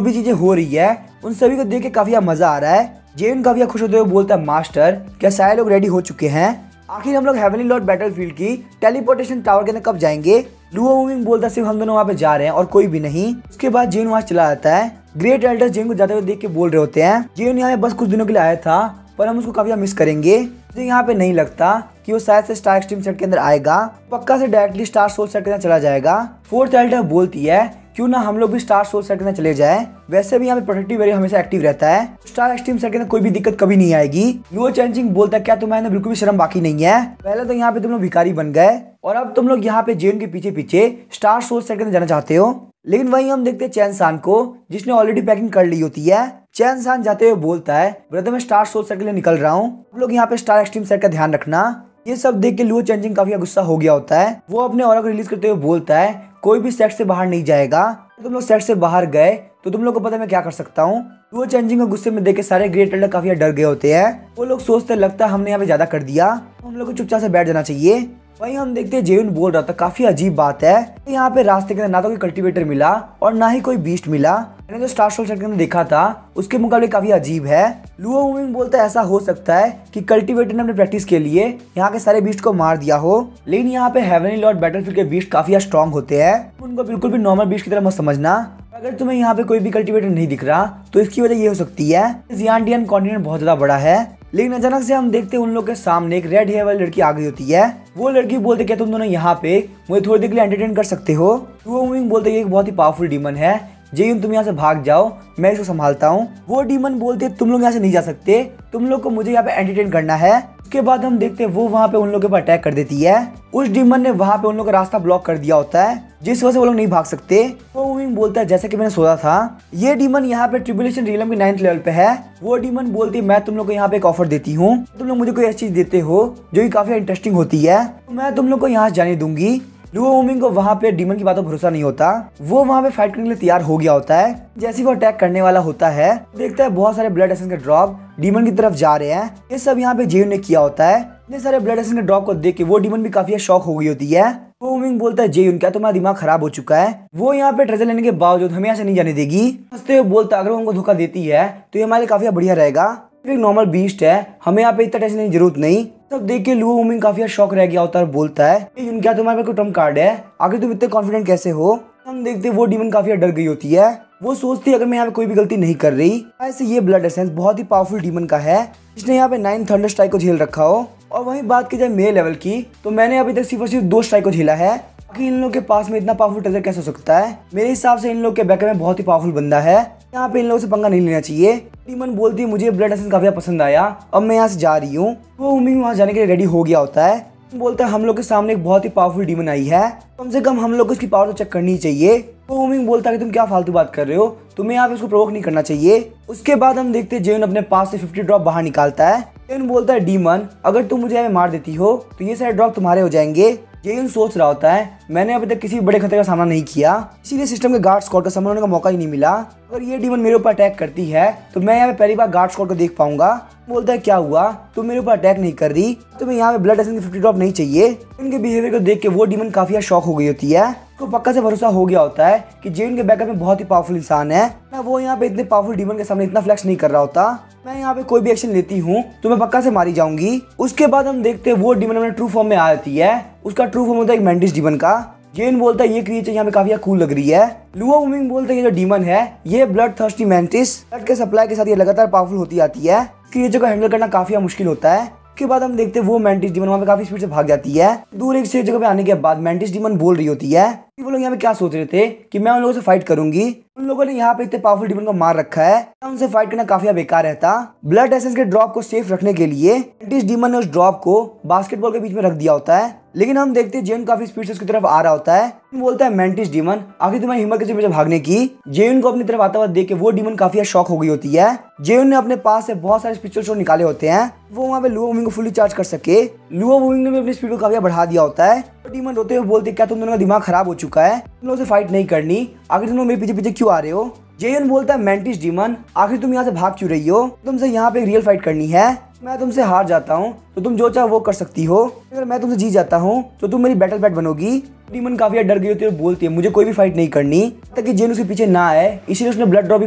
भी चीजें हो रही है उन सभी को देख के काफी मजा आ रहा है। जेन काफी खुश होते हुए बोलता है, मास्टर क्या सारे लोग रेडी हो चुके हैं? आखिर हम लोग हेवनली लॉर्ड बैटलफील्ड की टेलीपोर्टेशन टावर के अंदर कब जाएंगे? लुओ वुमिंग बोलता है, सिर्फ हम दोनों वहाँ पे जा रहे हैं और कोई भी नहीं। उसके बाद जेन वहाँ चला जाता है। ग्रेट एल्डर जेन को जाते हुए देख के बोल रहे होते हैं, जेन यहाँ बस कुछ दिनों के लिए आया था पर हम उसको काफी मिस करेंगे। मुझे यहाँ पे नहीं लगता कि वो शायद से स्टार एक्सट्रीम सेट के अंदर आएगा, पक्का से डायरेक्टली स्टार सोल सेट के अंदर चला जाएगा। फोर्थ एल्डर बोलती है, क्यों ना हम लोग भी स्टार सोल सेट के अंदर चले जाए, वैसे भी यहाँ पे प्रोटेक्टिव एरिया हमेशा एक्टिव रहता है, स्टार एक्सट्रीम सेट के अंदर कोई भी दिक्कत कभी नहीं आएगी। लुओ चेंजिंग बोलता है, क्या तुम्हारे बिल्कुल भी शर्म बाकी नहीं है? पहले तो यहाँ पे तुम लोग भिखारी बन गए और अब तुम लोग यहाँ पे जेन के पीछे पीछे स्टार सोल सेट के अंदर जाना चाहते हो। लेकिन वहीं हम देखते हैं चैन सान को, जिसने ऑलरेडी पैकिंग कर ली होती है। चैन सान जाते हुए बोलता है, ब्रदर मैं स्टार सोल सेट के लिए निकल रहा हूँ, आप लोग यहाँ पे स्टार एक्सट्रीम सेट का ध्यान रखना। ये सब देख के लुओ चेंजिंग काफी गुस्सा हो गया होता है। वो अपने ऑरा को रिलीज करते हुए बोलता है, कोई भी सेट से बाहर नहीं जाएगा, तुम लोग सेट से बाहर गए तो तुम लोग को पता है मैं क्या कर सकता हूँ। लुओ चेंजिंग को गुस्से में देख के सारे ग्रेट एल्डर काफी डर गए होते हैं। वो लोग सोचते लगता है हमने यहाँ पे ज्यादा कर दिया, हम लोग को चुपचाप से बैठ जाना चाहिए। वहीं हम देखते हैं जेन बोल रहा था, काफी अजीब बात है, यहाँ पे रास्ते के अंदर ना तो कोई कल्टीवेटर मिला और ना ही कोई बीस्ट मिला। मैंने जो स्टार सोल सेट के अंदर देखा था उसके मुकाबले काफी अजीब है। लुओ वुमिंग बोलता है, ऐसा हो सकता है कि कल्टीवेटर ने अपने प्रैक्टिस के लिए यहाँ के सारे बीस्ट को मार दिया हो, लेकिन यहाँ पे हेवनली लॉर्ड बैटलफील्ड के बीस्ट काफी स्ट्रॉन्ग होते हैं, उनको बिल्कुल भी नॉर्मल बीस्ट की तरह मत समझना। अगर तुम्हें यहाँ पे कोई भी कल्टीवेटर नहीं दिख रहा तो इसकी वजह ये हो सकती है, जियांडियन कॉन्टिनेंट बहुत ज्यादा बड़ा है। लेकिन अचानक से हम देखते हैं उन लोग के सामने एक रेड हेयर वाली लड़की आ गई होती है। वो लड़की बोलते, क्या तुम दोनों यहाँ पे मुझे थोड़ी देर के लिए एंटरटेन कर सकते हो? लुओ वुमिंग बोलते, ये एक बहुत ही पावरफुल डीमन है, जेयून तुम यहाँ से भाग जाओ, मैं इसको संभालता हूँ। वो डीमन बोलते, तुम लोग यहाँ से नहीं जा सकते, तुम लोग को मुझे यहाँ पे एंटरटेन करना है। उसके बाद हम देखते हैं वो वहाँ पे उन लोगों के ऊपर अटैक कर देती है। उस डीमन ने वहाँ पे उन लोगों का रास्ता ब्लॉक कर दिया होता है, जिस वजह से वो लोग नहीं भाग सकते। वो वुमिंग बोलता है, जैसे कि मैंने सोचा था, ये डीमन यहाँ पे ट्रिब्यूलेशन रियलम के 9th लेवल पे है। वो डीमन बोलती है, मैं तुम लोग को यहाँ पे एक ऑफर देती हूँ, तुम लोग मुझे कोई ऐसी चीज देते हो जो कि काफी इंटरेस्टिंग होती है तो मैं तुम लोग को यहाँ जाने दूंगी। लुओ वुमिंग को वहाँ पे डीमन की बातों भरोसा नहीं होता, वो वहाँ पे फाइट करने के लिए तैयार हो गया होता है। जैसे वो अटैक करने वाला होता है, देखता है बहुत सारे ब्लड एसेंस के ड्रॉप डीमन की तरफ जा रहे हैं। ये सब यहाँ पे जेयून ने किया होता है। इतने सारे ब्लड एसेंस के ड्रॉप को देख के वो डीमन भी काफी शॉक हो गई होती है। वो वुमिंग बोलता है, जेयून क्या तुम्हारा दिमाग खराब हो चुका है? वो यहाँ पे ट्रेजर लेने के बावजूद हमें यहाँ से नहीं जाने देगी। हंसते हुए बोलता है, अगर वो हमको धोखा देती है तो ये हमारे लिए काफी बढ़िया रहेगा, एक नॉर्मल बीस्ट है, हमें यहाँ पे इतना टेंशन की जरूरत नहीं। तब देख के लुओ वुमिंग काफी शॉक रह गया होता है और बोलता है, क्या तुम्हारे पास कोई ट्रम्प कार्ड है? आखिर तुम इतने कॉन्फिडेंट कैसे हो? हम देखते वो डीमन काफी डर गई होती है। वो सोचती है अगर मैं यहाँ पे कोई भी गलती नहीं कर रही, ऐसे ये ब्लड एसेंस बहुत ही पावरफुल डीमन का है, जिसने यहाँ पे 9 थंडर स्ट्राइक को झेल रखा हो। और वहीं बात की जाए मेरे लेवल की, तो मैंने अभी तक सिर्फ और सिर्फ 2 स्ट्राइक को झेला है। कि इन लोगों के पास में इतना पावरफुल ट्रेजर कैसे हो सकता है? मेरे हिसाब से इन लोग के बैकअप में बहुत ही पावरफुल बंदा है, यहाँ पे इन लोगों से पंगा नहीं लेना चाहिए। डीमन बोलती है, मुझे ब्लड एसेंस काफी पसंद आया, अब मैं यहाँ से जा रही हूँ। वो वुमिंग वहाँ जाने के लिए रेडी हो गया होता है। बोलता है, हम लोग के सामने एक बहुत ही पावरफुल डीमन आई है, कम से कम हम लोग को उसकी पावर तो चेक करनी चाहिए। वो वुमिंग बोलता है कि तुम क्या फालतू बात कर रहे हो, तुम्हें यहाँ पे उसको प्रोवोक नहीं करना चाहिए। उसके बाद हम देखते हैं जेयून अपने पास से 50 ड्रॉप बाहर निकालता है। जेयून बोलता है, डीमन अगर तुम मुझे यहाँ मार देती हो तो ये सारे ड्रॉप तुम्हारे हो जाएंगे। जेयून सोच रहा होता है, मैंने अभी तक किसी बड़े खतरे का सामना नहीं किया, इसीलिए सिस्टम के गार्ड स्क्वाड का सामना होने का मौका ही नहीं मिला। अगर ये डीमन मेरे ऊपर अटैक करती है तो मैं यहाँ पे पहली बार गार्ड स्क्वाड को देख पाऊंगा। बोलता है, क्या हुआ, तुम मेरे ऊपर अटैक नहीं कर रही, तुम्हें यहाँ पे ब्लड एसेंस की 50 ड्रॉप नहीं चाहिए। इनके बिहेवियर को देख के वो डीमन काफी शॉक हो गई होती है। तो पक्का से भरोसा हो गया होता है कि जेयून के बैकअप में बहुत ही पावरफुल इंसान है, ना वो यहाँ पे इतने पावरफुल डीमन के सामने इतना फ्लैक्स नहीं कर रहा होता। मैं यहाँ पे कोई भी एक्शन लेती हूँ तो मैं पक्का से मारी जाऊंगी। उसके बाद हम देखते हैं वो डीमन अपने ट्रू फॉर्म में आ जाती है। उसका ट्रू फॉर्म होता है एक मेंटिस डीमन का। जेन बोलता है, ये क्रिएचर यहाँ पे काफी कूल लग रही है। लुओ वुमिंग बोलता है, ये जो डीमन है ये ब्लड थर्स्टी मेंटिस, ब्लड के सप्लाई के साथ ये लगातार पावरफुल होती आती है, क्रिएचर को हैंडल करना काफी मुश्किल होता है। उसके बाद हम देखते हैं वो मेंटिस डीमन वहाँ पे काफी स्पीड से भाग जाती है। दूर एक सेफ जगह पे आने के बाद मेंटिस डीमन बोल रही होती है कि वो लोग यहाँ पे क्या सोच रहे थे कि मैं उन लोगों से फाइट करूंगी, उन लोगों ने यहाँ पे इतने पावरफुल डीमन को मार रखा है, उनसे फाइट करना काफी बेकार रहता। ब्लड एसेंस के ड्रॉप को सेफ रखने के लिए मेंटिस डीमन ने उस ड्रॉप को बास्केटबॉल के बीच में रख दिया होता है। लेकिन हम देखते हैं जेन काफी स्पीड से उसकी तरफ आ रहा होता है। बोलता है, मेंटिस डीमन आखिर तुम्हारी हिम्मत कैसे मुझे भागने की? जेन को अपनी तरफ आता हुआ देख के वो डीमन काफी शॉक हो गई होती है। जेन ने अपने पास से बहुत सारे स्पिरिचुअल शॉट निकाले होते हैं, वो वहाँ पे लुओ वुमिंग को फुली चार्ज कर सके। लुओ वुमिंग ने भी अपनी स्पीड को काफी बढ़ा दिया होता है। डीमन रोते हुए बोलते, क्या तुम दोनों का दिमाग खराब हो चुका है? तुम लोगों से फाइट नहीं करनी, आखिर तुम लोग मेरे पीछे पीछे क्यों आ रहे हो? जेयुन बोलता है मेंटिस डीमन, आखिर तुम यहाँ से भाग क्यों रही हो? तुमसे यहाँ पे एक रियल फाइट करनी है। मैं तुमसे हार जाता हूँ तो तुम जो चाहो वो कर सकती हो, अगर मैं तुमसे जीत जाता हूँ तो तुम मेरी बैटल पैट बनोगी। डीमन काफी डर गई होती है और बोलती है मुझे कोई भी फाइट नहीं करनी ताकि जेन उसके पीछे ना आए, इसीलिए उसने ब्लड ड्रॉप भी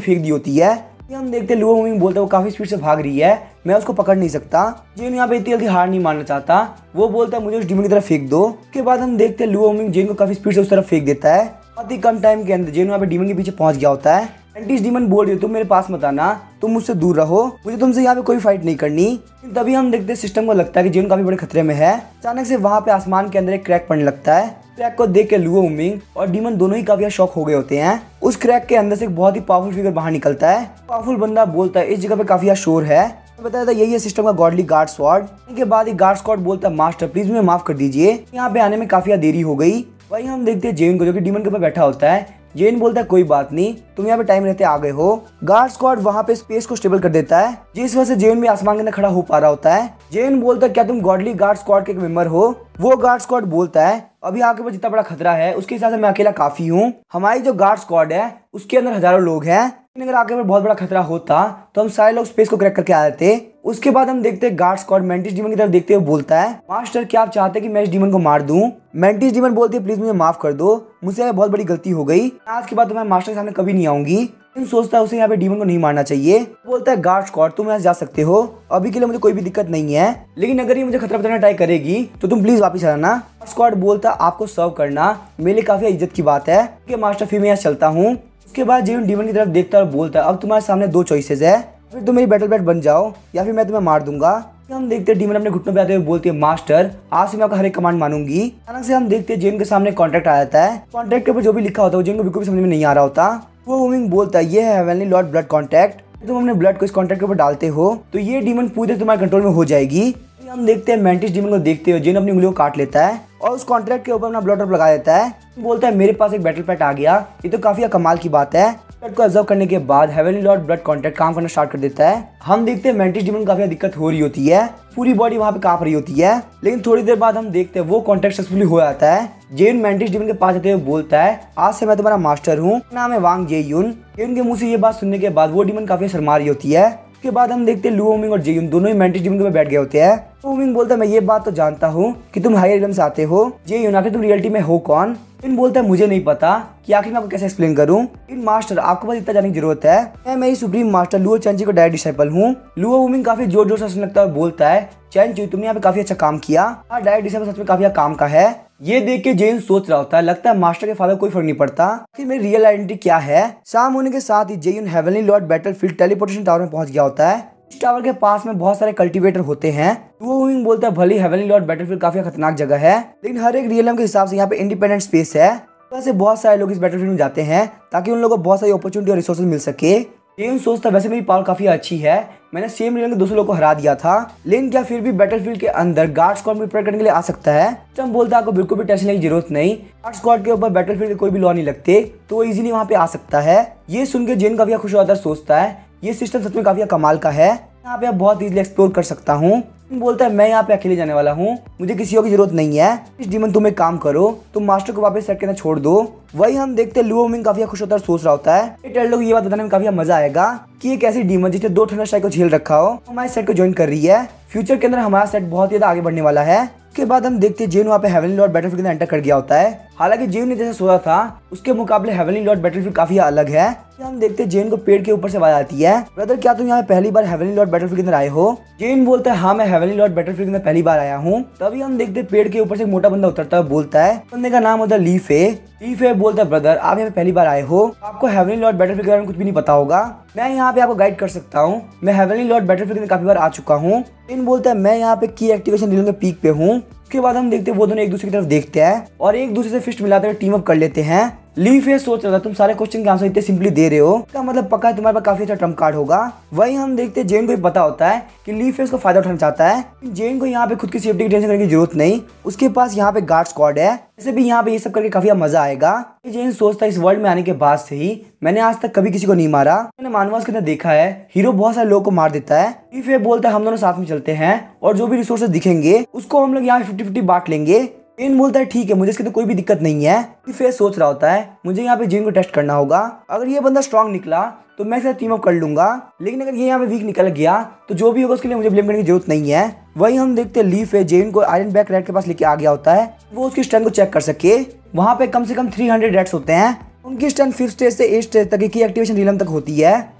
फेंक दी होती है। हम देखते हैं लुओ हुमिंग बोलता है वो काफी स्पीड से भाग रही है, मैं उसको पकड़ नहीं सकता। जेन यहाँ पे इतनी जल्दी हार नहीं मानना चाहता, वो बोलता है मुझे उस डीमन की तरफ फेंक दो। उसके बाद हम देखते हैं लुओ हुमिंग जेन को काफी स्पीड से उस तरफ फेंक देता है। बहुत ही कम टाइम के अंदर जेन यहाँ पे डीमन के पीछे पहुंच गया होता है। मेंटिस डीमन बोल रही है तुम मेरे पास मत आना, तुम मुझसे दूर रहो, मुझे तुमसे यहाँ पे कोई फाइट नहीं करनी। तभी हम देखते हैं सिस्टम को लगता है कि जेन काफी बड़े खतरे में है। अचानक से वहाँ पे आसमान के अंदर एक क्रैक पड़ने लगता है। क्रैक को देख के लुओ हुमिंग और डीमन दोनों ही काफी शॉक हो गए होते हैं। उस क्रैक के अंदर से एक बहुत ही पावरफुल फिगर बाहर निकलता है। पावरफुल बंदा बोलता है इस जगह पे काफी शोर है, बताया था यही है सिस्टम का गॉडली गार्ड स्वॉर्ड। इनके बाद ही गार्ड स्वॉर्ड बोलता है मास्टर प्लीज मुझे माफ कर दीजिए, यहाँ पे आने में काफी देरी हो गई। वही हम देखते हैं जेन को जो कि डीमन के ऊपर बैठा होता है। जेन बोलता है कोई बात नहीं, तुम यहाँ पे टाइम रहते आ गए हो। गार्ड स्क्वाड वहाँ पे स्पेस को स्टेबल कर देता है, जिस वजह से जेन भी आसमान के अंदर खड़ा हो पा रहा होता है। जेन बोलता है क्या तुम गॉडली गार्ड स्क्वाड के एक मेंबर हो? वो गार्ड स्क्वाड बोलता है अभी आपके पास जितना बड़ा खतरा है उसके हिसाब से मैं अकेला काफी हूँ। हमारी जो गार्ड स्क्वाड है उसके अंदर हजारों लोग हैं, अगर आगे पर बहुत बड़ा खतरा होता तो हम सारे लोग स्पेस को क्रैक करके आ जाते। उसके बाद हम देखते हैं गार्ड स्क्वाड मेंटिस डीमन की तरफ देखते हुए बोलता है मास्टर क्या आप चाहते हैं कि मैं इस डीमन को मार दूं? मेंटिस डीमन बोलती है प्लीज मुझे माफ कर दो, मुझसे बहुत बड़ी गलती हो गई, आज के बाद तो मैं मास्टर के सामने कभी नहीं आऊंगी। लेकिन सोचता है उसे यहाँ पे डीमन को नहीं मारना चाहिए। बोलता है गार्ड स्क्वाड तुम यहाँ जा सकते हो, अभी के लिए मुझे कोई भी दिक्कत नहीं है, लेकिन अगर ये मुझे खतरा बताना ट्राई करेगी तो तुम प्लीज वापस आना। स्क्वाड बोलता है आपको सर्व करना मेरे लिए काफी इज्जत की बात है कि मास्टर फिर मैं यहाँ चलता हूँ। उसके बाद जेन डीमन की तरफ देखता है और बोलता है अब तुम्हारे सामने दो चॉइसेस है, फिर तुम मेरी बैटल पैट बन जाओ या फिर मैं तुम्हें मार दूंगा। हम देखते हैं डीमन अपने घुटनों पे आते हुए बोलती है मास्टर आज से मैं आपका हर एक कमांड मानूंगी। अचानक से हम देखते हैं जेन के सामने कॉन्ट्रैक्ट आ जाता है। कॉन्ट्रैक्ट के ऊपर जो भी लिखा होता है वो जेन को बिल्कुल भी समझ में नहीं आ रहा होता। वो हुमिंग बोलता है ये है हेवनली लॉर्ड ब्लड कॉन्ट्रैक्ट, तुम अपने ब्लड को इस कॉन्ट्रैक्ट के ऊपर डालते हो तो ये डीमन पूरी तुम्हारे कंट्रोल में हो जाएगी। हम देखते हैं मेंटिस डीमन को देखते हुए जेन अपनी उंगलियों को काट लेता है और उस कॉन्ट्रैक्ट के ऊपर अपना ब्लड ड्रॉप लगा देता है। बोलता है मेरे पास एक बैटल पैट आ गया, ये तो काफी कमाल की बात है। ब्लड को ऑब्जर्व करने के बाद हेवनली लॉर्ड ब्लड कॉन्ट्रैक्ट काम करना स्टार्ट कर देता है। हम देखते हैं मेंटिस डीमन को काफी दिक्कत हो रही होती है, पूरी बॉडी वहाँ पे कांप रही होती है, लेकिन थोड़ी देर बाद हम देखते हैं वो कॉन्ट्रैक्ट सक्सेसफुली हो जाता है। जेन मेंटिस डीमन के पास आते हुए बोलता है आज से मैं तुम्हारा मास्टर हूँ, नाम है वांग जेयुन। जेयुन के मुंह से ये बात सुनने के बाद वो डीमन काफी शर्मा रही होती है। उसके बाद हम देखते हैं लुओ हुमिंग और जेयुन दोनों ही मेंटिस डीमन के ऊपर बैठ गए होते हैं। तो हुमिंग बोलता है मैं ये बात तो जानता हूँ कि तुम हायर रियल्म से आते हो। जेयुन आखिर तुम रियलिटी में हो कौन? इन बोलता है मुझे नहीं पता कि आखिर मैं आपको कैसे एक्सप्लेन करूं। इन मास्टर आपको बस इतना जानने की जरूरत है, मैं मेरी सुप्रीम मास्टर लुओ चैनची को डायरेक्ट डिसाइपल हूँ। लुओ हुमिंग काफी जोर जोर से हंसने लगता है, बोलता है चैनची तुमने यहाँ पे काफी अच्छा काम किया, डायरेक्ट डिसाइपल सच में काफी काम का है। ये देख के जेन सोच रहा होता है लगता है मास्टर के फादर कोई फर्क नहीं पड़ता कि मेरी रियल आइडेंटिटी क्या है। शाम होने के साथ ही जेयुन heavenly lord battlefield teleportation tower में पहुंच गया होता है। इस टावर के पास में बहुत सारे कल्टीवेटर होते हैं। लुओ हुमिंग बोलता है भले हेवनली लॉर्ड बैटलफील्ड काफी खतरनाक जगह है, लेकिन हर एक रियलम के हिसाब से यहाँ पे इंडिपेंडेंट स्पेस है, वैसे बहुत सारे लोग इस बैटलफील्ड में जाते हैं ताकि उन लोगों को बहुत सारी अपॉर्चुनिटी और रिसोर्सेज मिल सके। जेन सोचता वैसे मेरी पावर काफी अच्छी है, मैंने सेम रियल के 200 लोगों को हरा दिया था, लेकिन क्या फिर भी बैटलफील्ड के अंदर गार्ड स्क्वाड में प्रेयर करने के लिए आ सकता है? हम बोलता है आपको बिल्कुल भी टेंशन लेने की जरूरत नहीं, गार्ड स्क्वाड के ऊपर बैटलफील्ड के कोई भी लॉ नहीं लगते तो वो इजीली वहाँ पे आ सकता है। ये सुन के जेन काफी खुश होता है, सोचता है ये सिस्टम सच में काफी कमाल का है, यहाँ पे आप बहुत इजीली एक्सप्लोर कर सकता हूँ। बोलता है मैं यहाँ पे अकेले जाने वाला हूँ, मुझे किसी और की जरूरत नहीं है। इस डीमन तुम एक काम करो, तुम मास्टर को वापस सेट करना छोड़ दो। वही हम देखते हैं लुओ हुमिंग काफी खुश होता है और सोच रहा होता है टेल्डो को ये बात बताने में काफी मजा आएगा कि एक ऐसी डीमन जिसने 2 थंडर स्ट्राइक को झेल रखा हो हमारे सेट को ज्वाइन कर रही है। फ्यूचर के अंदर हमारा सेट बहुत ज्यादा आगे बढ़ने वाला है। उसके बाद हम देखते हैं जेन वहाँ पे हेवनली लॉर्ड बैटलफील्ड के अंदर एंटर कर गया होता है। हालांकि जेन ने जैसे सोचा था उसके मुकाबले हेवनली लॉर्ड बैटलफील्ड काफी अलग है। हम देखते हैं जेन को पेड़ के ऊपर से आवाज आती है ब्रदर क्या तुम यहाँ पहली बार हेवनली लॉर्ड बैटलफील्ड के अंदर आए हो? जेन बोलता है हाँ मैं हेवनली लॉर्ड बैटलफील्ड के अंदर पहली बार आया हूँ। तभी हम देखते हैं पेड़ के ऊपर से एक मोटा बंदा उतरता है, बोलता है बंदे का नाम होता है लीफे। लीफे बोलता है ब्रदर आप यहाँ पे पहली बार आए हो, आपको हेवनली लॉर्ड बैटलफील्ड के बारे में कुछ भी नहीं पता होगा, मैं यहाँ पे आपको गाइड कर सकता हूँ, मैं हेवनली लॉर्ड बैटलफील्ड के अंदर काफी बार आ चुका हूँ। जेन बोलता है मैं यहाँ पे की एक्टिवेशन रीजन के पीक पे हूँ। उसके बाद हम देखते हैं वो दोनों एक दूसरे की तरफ देखते हैं और एक दूसरे से फिस्ट मिलाते हुए टीम अप कर लेते हैं। लीफेस सोच रहा था तुम सारे क्वेश्चन के आंसर इतने सिंपली दे रहे हो, इसका मतलब पक्का है तुम्हारे पास काफी अच्छा ट्रम्प कार्ड होगा। वही हम देखते हैं जेन को भी पता होता है कि लीफेस को फायदा उठाना चाहता है। जेन को यहाँ पे खुद की सेफ्टी की टेंशन करने की जरूरत नहीं, उसके पास यहाँ पे गार्ड स्क्वाड है, वैसे भी यहाँ पे ये सब करके काफी मजा आएगा। जेन सोचता है इस वर्ल्ड में आने के बाद से ही मैंने आज तक कभी किसी को नहीं मारा, मैंने मानवास के अंदर देखा है हीरो बहुत सारे लोगों को मार देता है। लीफे बोलता है हम दोनों साथ में चलते हैं और जो भी रिसोर्सेज दिखेंगे उसको हम लोग यहाँ 50-50 बांट लेंगे, जेन बोलता है ठीक है, मुझे इसकी तो कोई भी दिक्कत नहीं है। फिर सोच रहा होता है मुझे यहाँ पे जेन को टेस्ट करना होगा, अगर ये बंदा स्ट्रांग निकला तो मैं इससे टीम अप कर लूंगा, लेकिन अगर ये यहाँ पे वीक निकल गया तो जो भी होगा उसके लिए मुझे ब्लेम करने की जरूरत नहीं है। वही हम देखते हैं लीफ है जेन को आयरन बैक रैट के पास लेके आ गया होता है, वो उसकी स्ट्रेंथ को चेक कर सके। वहाँ पे कम से कम 300 रैट्स होते हैं, उनकी स्ट्रेंथ 5th स्टेज से 8th स्टेज तक की एक्टिवेशन रीलम तक होती है।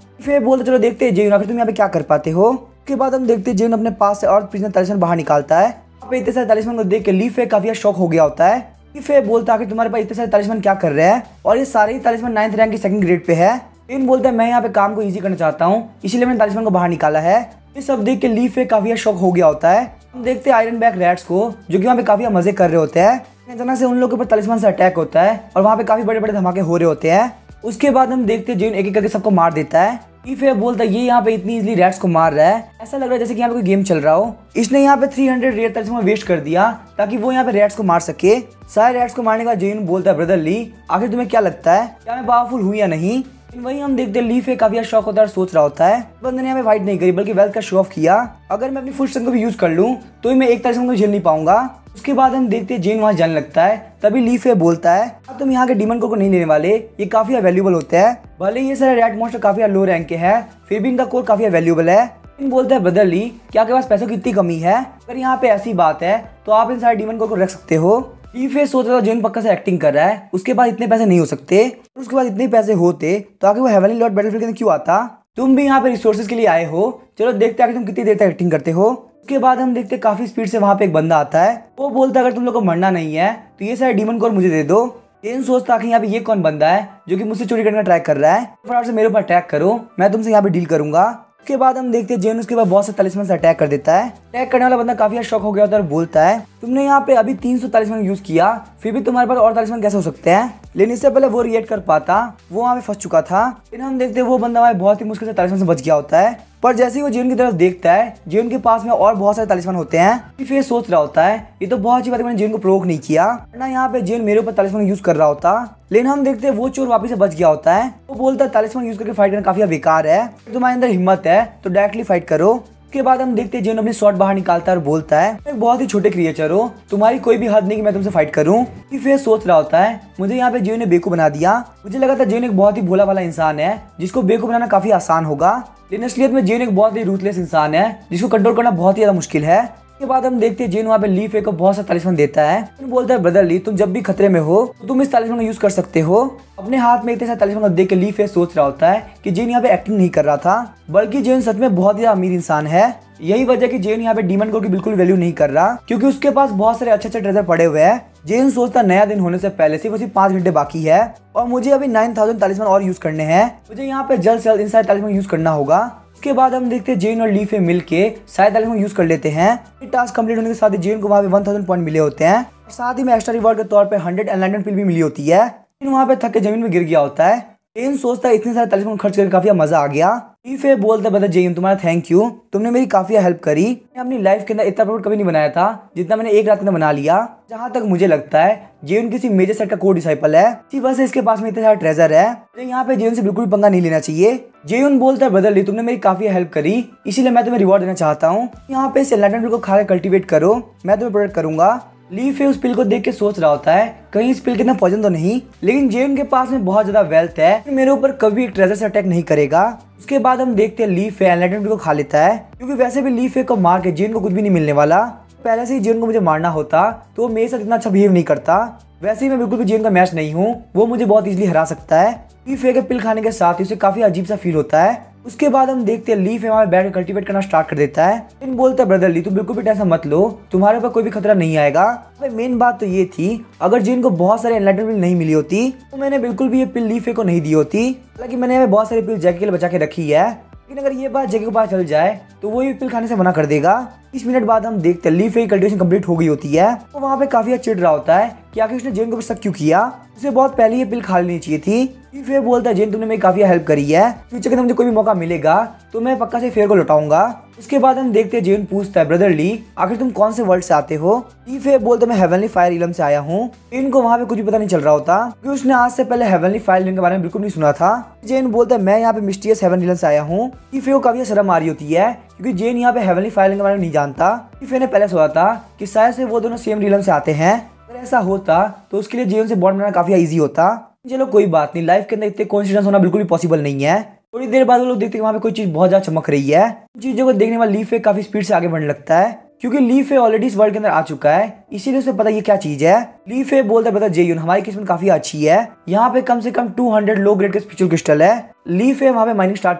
फिर बोलते चलो देखते हैं जेन आखिर तुम यहाँ पे क्या कर पाते हो। उसके बाद हम देखते हैं जेन अपने पास से और प्रिजनर तलिस्मान बाहर निकालता है। यहाँ पे इतने सारे तलिस्मान को देख के लीफ काफी शॉक हो गया होता है। लीफ बोलता है कि तुम्हारे पास इतने सारे तलिस्मान क्या कर रहे हैं, और ये सारे ही तलिस्मान 9th रैंक की 2nd ग्रेड पे है। जेन बोलता है मैं यहाँ पे काम को इजी करना चाहता हूँ, इसीलिए मैंने तलिस्मान को बाहर निकाला है। ये सब देख के लीफ काफी शॉक हो गया होता है। हम देखते हैं आयरन बैक रैट्स को जो कि वहाँ पे काफी मजे कर रहे होते हैं। अचानक से उन लोगों के ऊपर तलिस्मान से अटैक होता है और वहाँ पे काफी बड़े बड़े धमाके हो रहे होते हैं। उसके बाद हम देखते हैं जेन एक एक करके सबको मार देता है। लीफ बोलता है ये यहाँ पे इतनी इजीली रैट्स को मार रहा है, ऐसा लग रहा है जैसे कि यहाँ पे कोई गेम चल रहा हो। इसने यहाँ पे 300 रेयर तलिस्मान वेस्ट कर दिया ताकि वो यहाँ पे रैट्स को मार सके। सारे रैट्स को मारने का जेन बोलता है ब्रदर ली आखिर तुम्हें क्या लगता है, क्या मैं पावरफुल हूँ या नहीं। वही हम देखते हैं लीफ काफी शौक होता है और सोच रहा होता है बंदे ने यहाँ पे फाइट नहीं करी बल्कि वेल्थ का शो ऑफ किया। अगर मैं अपनी फुल स्ट्रेंथ को भी यूज कर लूँ तो ही मैं एक तलिस्मान को झेल नहीं पाऊंगा। उसके बाद हम देखते हैं जेन वहां जाने लगता है, तभी लीफ बोलता है अब तुम यहाँ के डीमन कोर को नहीं लेने वाले, ये काफी वैल्यूबल होते हैं। भले ये सारे रैट मॉन्स्टर काफी लो रैंक के हैं, फिर भी इनका कोर काफी वैल्यूबल है। बोलता है ब्रदर ली क्या आपके पास पैसों की इतनी कमी है, अगर यहाँ पे ऐसी बात है तो आप इन सारे डीमन कोर को रख सकते हो। लीफ सोच रहा था जेन पक्का से एक्टिंग कर रहा है, उसके पास इतने पैसे नहीं हो सकते, उसके पास इतने पैसे होते तो आगे वो हेवनली लॉर्ड बैटलफील्ड में क्यों आता। तुम भी यहाँ पे रिसोर्सेज के लिए आए हो, चलो देखते हैं कि तुम कितनी देर तक एक्टिंग करते हो। उसके बाद हम देखते हैं काफी स्पीड से वहाँ पे एक बंदा आता है, वो बोलता है अगर तुम लोग को मरना नहीं है तो ये सारे डीमन कोर मुझे दे दो। जेन सोचता कि यहाँ पे ये कौन बंदा है जो कि मुझसे चोरी करने का ट्राई कर रहा है, फटाफट से मेरे ऊपर अटैक करो, मैं तुमसे यहाँ पे डील करूंगा। उसके बाद हम देखते हैं जेन उसके बाद बहुत से तलिस्मान से अटैक कर देता है। अटैक करने वाला बंदा काफी शॉक हो गया होता है और बोलता है तुमने यहाँ पे अभी 300 तलिस्मान यूज किया, फिर भी तुम्हारे पास और तलिस्मान कैसे हो सकते हैं। लेकिन इससे पहले वो रिएक्ट कर पाता, वो वहाँ पे फंस चुका था। फिर हम देखते हैं वो बंदा वहाँ बहुत ही मुश्किल से तलिस्मान से बच गया होता है, पर जैसे ही वो जेन की तरफ देखता है जेन के पास में और बहुत सारे तलिस्मान होते हैं। फिर सोच रहा होता है ये तो बहुत अच्छी बात है मैंने जेन को प्रोवोक नहीं किया, वरना यहाँ पे जेन मेरे ऊपर तलिस्मान यूज कर रहा होता। लेकिन हम देखते हैं वो चोर वापस से बच गया होता है, वो बोलता है तलिस्मान यूज करके फाइट करना काफी बेकार है, तुम्हारे अंदर हिम्मत है तो डायरेक्टली फाइट करो। उसके बाद हम देखते हैं जेन अपनी शॉट बाहर निकालता है और बोलता है एक बहुत ही छोटे क्रिएचर हो, तुम्हारी कोई भी हद नहीं कि मैं तुमसे फाइट करूं। फिर सोच रहा होता है मुझे यहाँ पे जेन ने बेवकूफ बना दिया, मुझे लगा था जेन एक बहुत ही भोला वाला इंसान है जिसको बेवकूफ बनाना काफी आसान होगा, लेकिन असलियत में जेन एक बहुत ही रूथलेस इंसान है जिसको कंट्रोल करना बहुत ही ज्यादा मुश्किल है। उसके बाद हम देखते हैं जेन वहाँ पे लीफ को बहुत सा तलिस्मान देता है, बोलता है ब्रदर ली तुम जब भी खतरे में हो तो तुम इस तलिस्मान को यूज कर सकते हो। अपने हाथ में इतने सारे तलिस्मान को देख के लीफ सोच रहा होता है कि जेन यहाँ पे एक्टिंग नहीं कर रहा था, बल्कि जेन सच में बहुत ही अमीर इंसान है। यही वजह कि जेन यहाँ पे डीमन कोर की बिल्कुल वैल्यू नहीं कर रहा, क्योंकि उसके पास बहुत सारे अच्छे ट्रेजर पड़े हुए हैं। जेन सोचता नया दिन होने से पहले सिर्फ 5 घंटे बाकी है और मुझे अभी 9000 तलिस्मान और यूज करने हैं, मुझे यहाँ पे जल्द से जल्द इन सारे तलिस्मान यूज करना होगा। उसके बाद हम देखते हैं जेन और लीफ मिलके सारे तलिस्मान यूज कर लेते हैं। टास्क कंप्लीट होने के साथ ही जेन को वहाँ पे 1000 पॉइंट मिले होते हैं, साथ ही में एक्स्ट्रा रिवॉर्ड के तौर पे 100 एनलाइटमेंट पिल भी मिली होती है। वहाँ पे थक के जमीन में गिर गया होता है। जेन सोचता है इतने सारे तलिस्मान खर्च करके काफी मजा आ गया। लीफ बोलता है जेन तुम्हारा थैंक यू, तुमने मेरी काफी हेल्प करी, मैं अपनी लाइफ के अंदर इतना प्रॉफिट कभी नहीं बनाया था जितना मैंने एक रात के अंदर बना लिया। जहाँ तक मुझे लगता है जेन किसी मेजर सेट का कोर डिसाइपल है, इसी वजह से इसके पास में इतने सारे ट्रेजर है, मुझे यहाँ पे जेन से बिल्कुल पंगा नहीं लेना चाहिए। जेन बोलता है ब्रदर ली तुमने मेरी काफी हेल्प करी, इसीलिए मैं तुम्हें रिवॉर्ड देना चाहता हूँ, यहाँ पे इस एनलाइटमेंट को खा के कल्टिवेट करो, मैं तुम्हें प्रोटेक्ट करूंगा। लीफ उस पिल को देख के सोच रहा होता है कहीं इस पिल के अंदर पॉइजन तो नहीं, लेकिन जेन के पास में बहुत ज्यादा वेल्थ है, मेरे ऊपर कभी एक ट्रेजर से अटैक नहीं करेगा। उसके बाद हम देखते हैं लीफ एनलाइटमेंट को खा लेता है, क्योंकि वैसे भी लीफ को मार के जेन को कुछ भी नहीं मिलने वाला। पहले से ही जेन को मुझे मारना होता तो वो मेरे साथ इतना अच्छा बिहेव नहीं करता, वैसे ही मैं बिल्कुल भी जेन का मैच नहीं हूँ, वो मुझे बहुत इजीली हरा सकता है। लीफ के पिल खाने के साथ ही उसे काफी अजीब सा फील होता है। उसके बाद हम देखते हैं लीफ वहाँ बैठ कर कल्टीवेट करना स्टार्ट कर देता है। लेकिन बोलता है ब्रदर ली तुम बिल्कुल भी टेंशन मत लो, तुम्हारे ऊपर कोई भी खतरा नहीं आएगा। मेन बात तो ये थी अगर जेन को बहुत सारे एनलाइटमेंट पिल नहीं मिली होती तो मैंने बिल्कुल भी ये पिल लीफ को नहीं दी होती। हालांकि मैंने यहाँ बहुत सारी पिल जैकी के लिए बचा के रखी है, लेकिन अगर ये बात जैकी को पता चल जाए तो वो ये पिल खाने से मना कर देगा। 20 मिनट बाद हम देखते हैं लीफ की कल्टीवेशन कंप्लीट हो गई होती है, तो वहाँ पे काफी चिढ़ रहा होता है कि आखिर उसने जेन को शक क्यों किया, उसे बहुत पहले ये पिल खा लेनी चाहिए थी। फिर बोलता है जेन तुमने मेरी काफी हेल्प करी है, फ्यूचर के अंदर मुझे कोई भी मौका मिलेगा तो मैं पक्का से फेयर को लौटाऊंगा। उसके बाद हम देखते हैं जेन पूछता है ब्रदर ली आखिर तुम कौन से वर्ल्ड से आते हो। लीफ बोलता मैं हेवनली फायर रिलम से आया हूँ। इनको वहाँ पे कुछ भी पता नहीं चल रहा होता क्योंकि उसने आज से पहले हेवनली फायर रिलम के बारे में बिल्कुल नहीं सुना था। जेन बोलता है मैं यहाँ पे मिस्टीरियस हेवन रिलम से आया हूँ। लीफ को काफी शर्म आ रही होती है क्योंकि जेन यहाँ पे हेवनली फायर रिलम के बारे में नहीं जानता। लीफ ने पहले सोचा था कि शायद से वो दोनों सेम रिलम से आते हैं, ऐसा होता तो उसके लिए जेयून से बॉन्ड बनाना काफी इजी होता। चलो कोई बात नहीं, लाइफ के अंदर इतने कोइंसिडेंस होना बिल्कुल भी पॉसिबल नहीं है। थोड़ी देर बाद वो लोग देखते हैं वहाँ पे कोई चीज बहुत ज्यादा चमक रही है। चीजों को देखने वाला ली फे काफी स्पीड से आगे बढ़ने लगता है, क्योंकि ली फे ऑलरेडी इस वर्ल्ड के अंदर आ चुका है, इसीलिए उसे पता ये क्या चीज है। ली फे बोलता है, ब्रदर जेयून हमारी किस्मत काफी अच्छी है, यहाँ पे कम से कम 200 लो ग्रेड के स्पिरिचुअल क्रिस्टल है। ली फे वहाँ पे माइनिंग स्टार्ट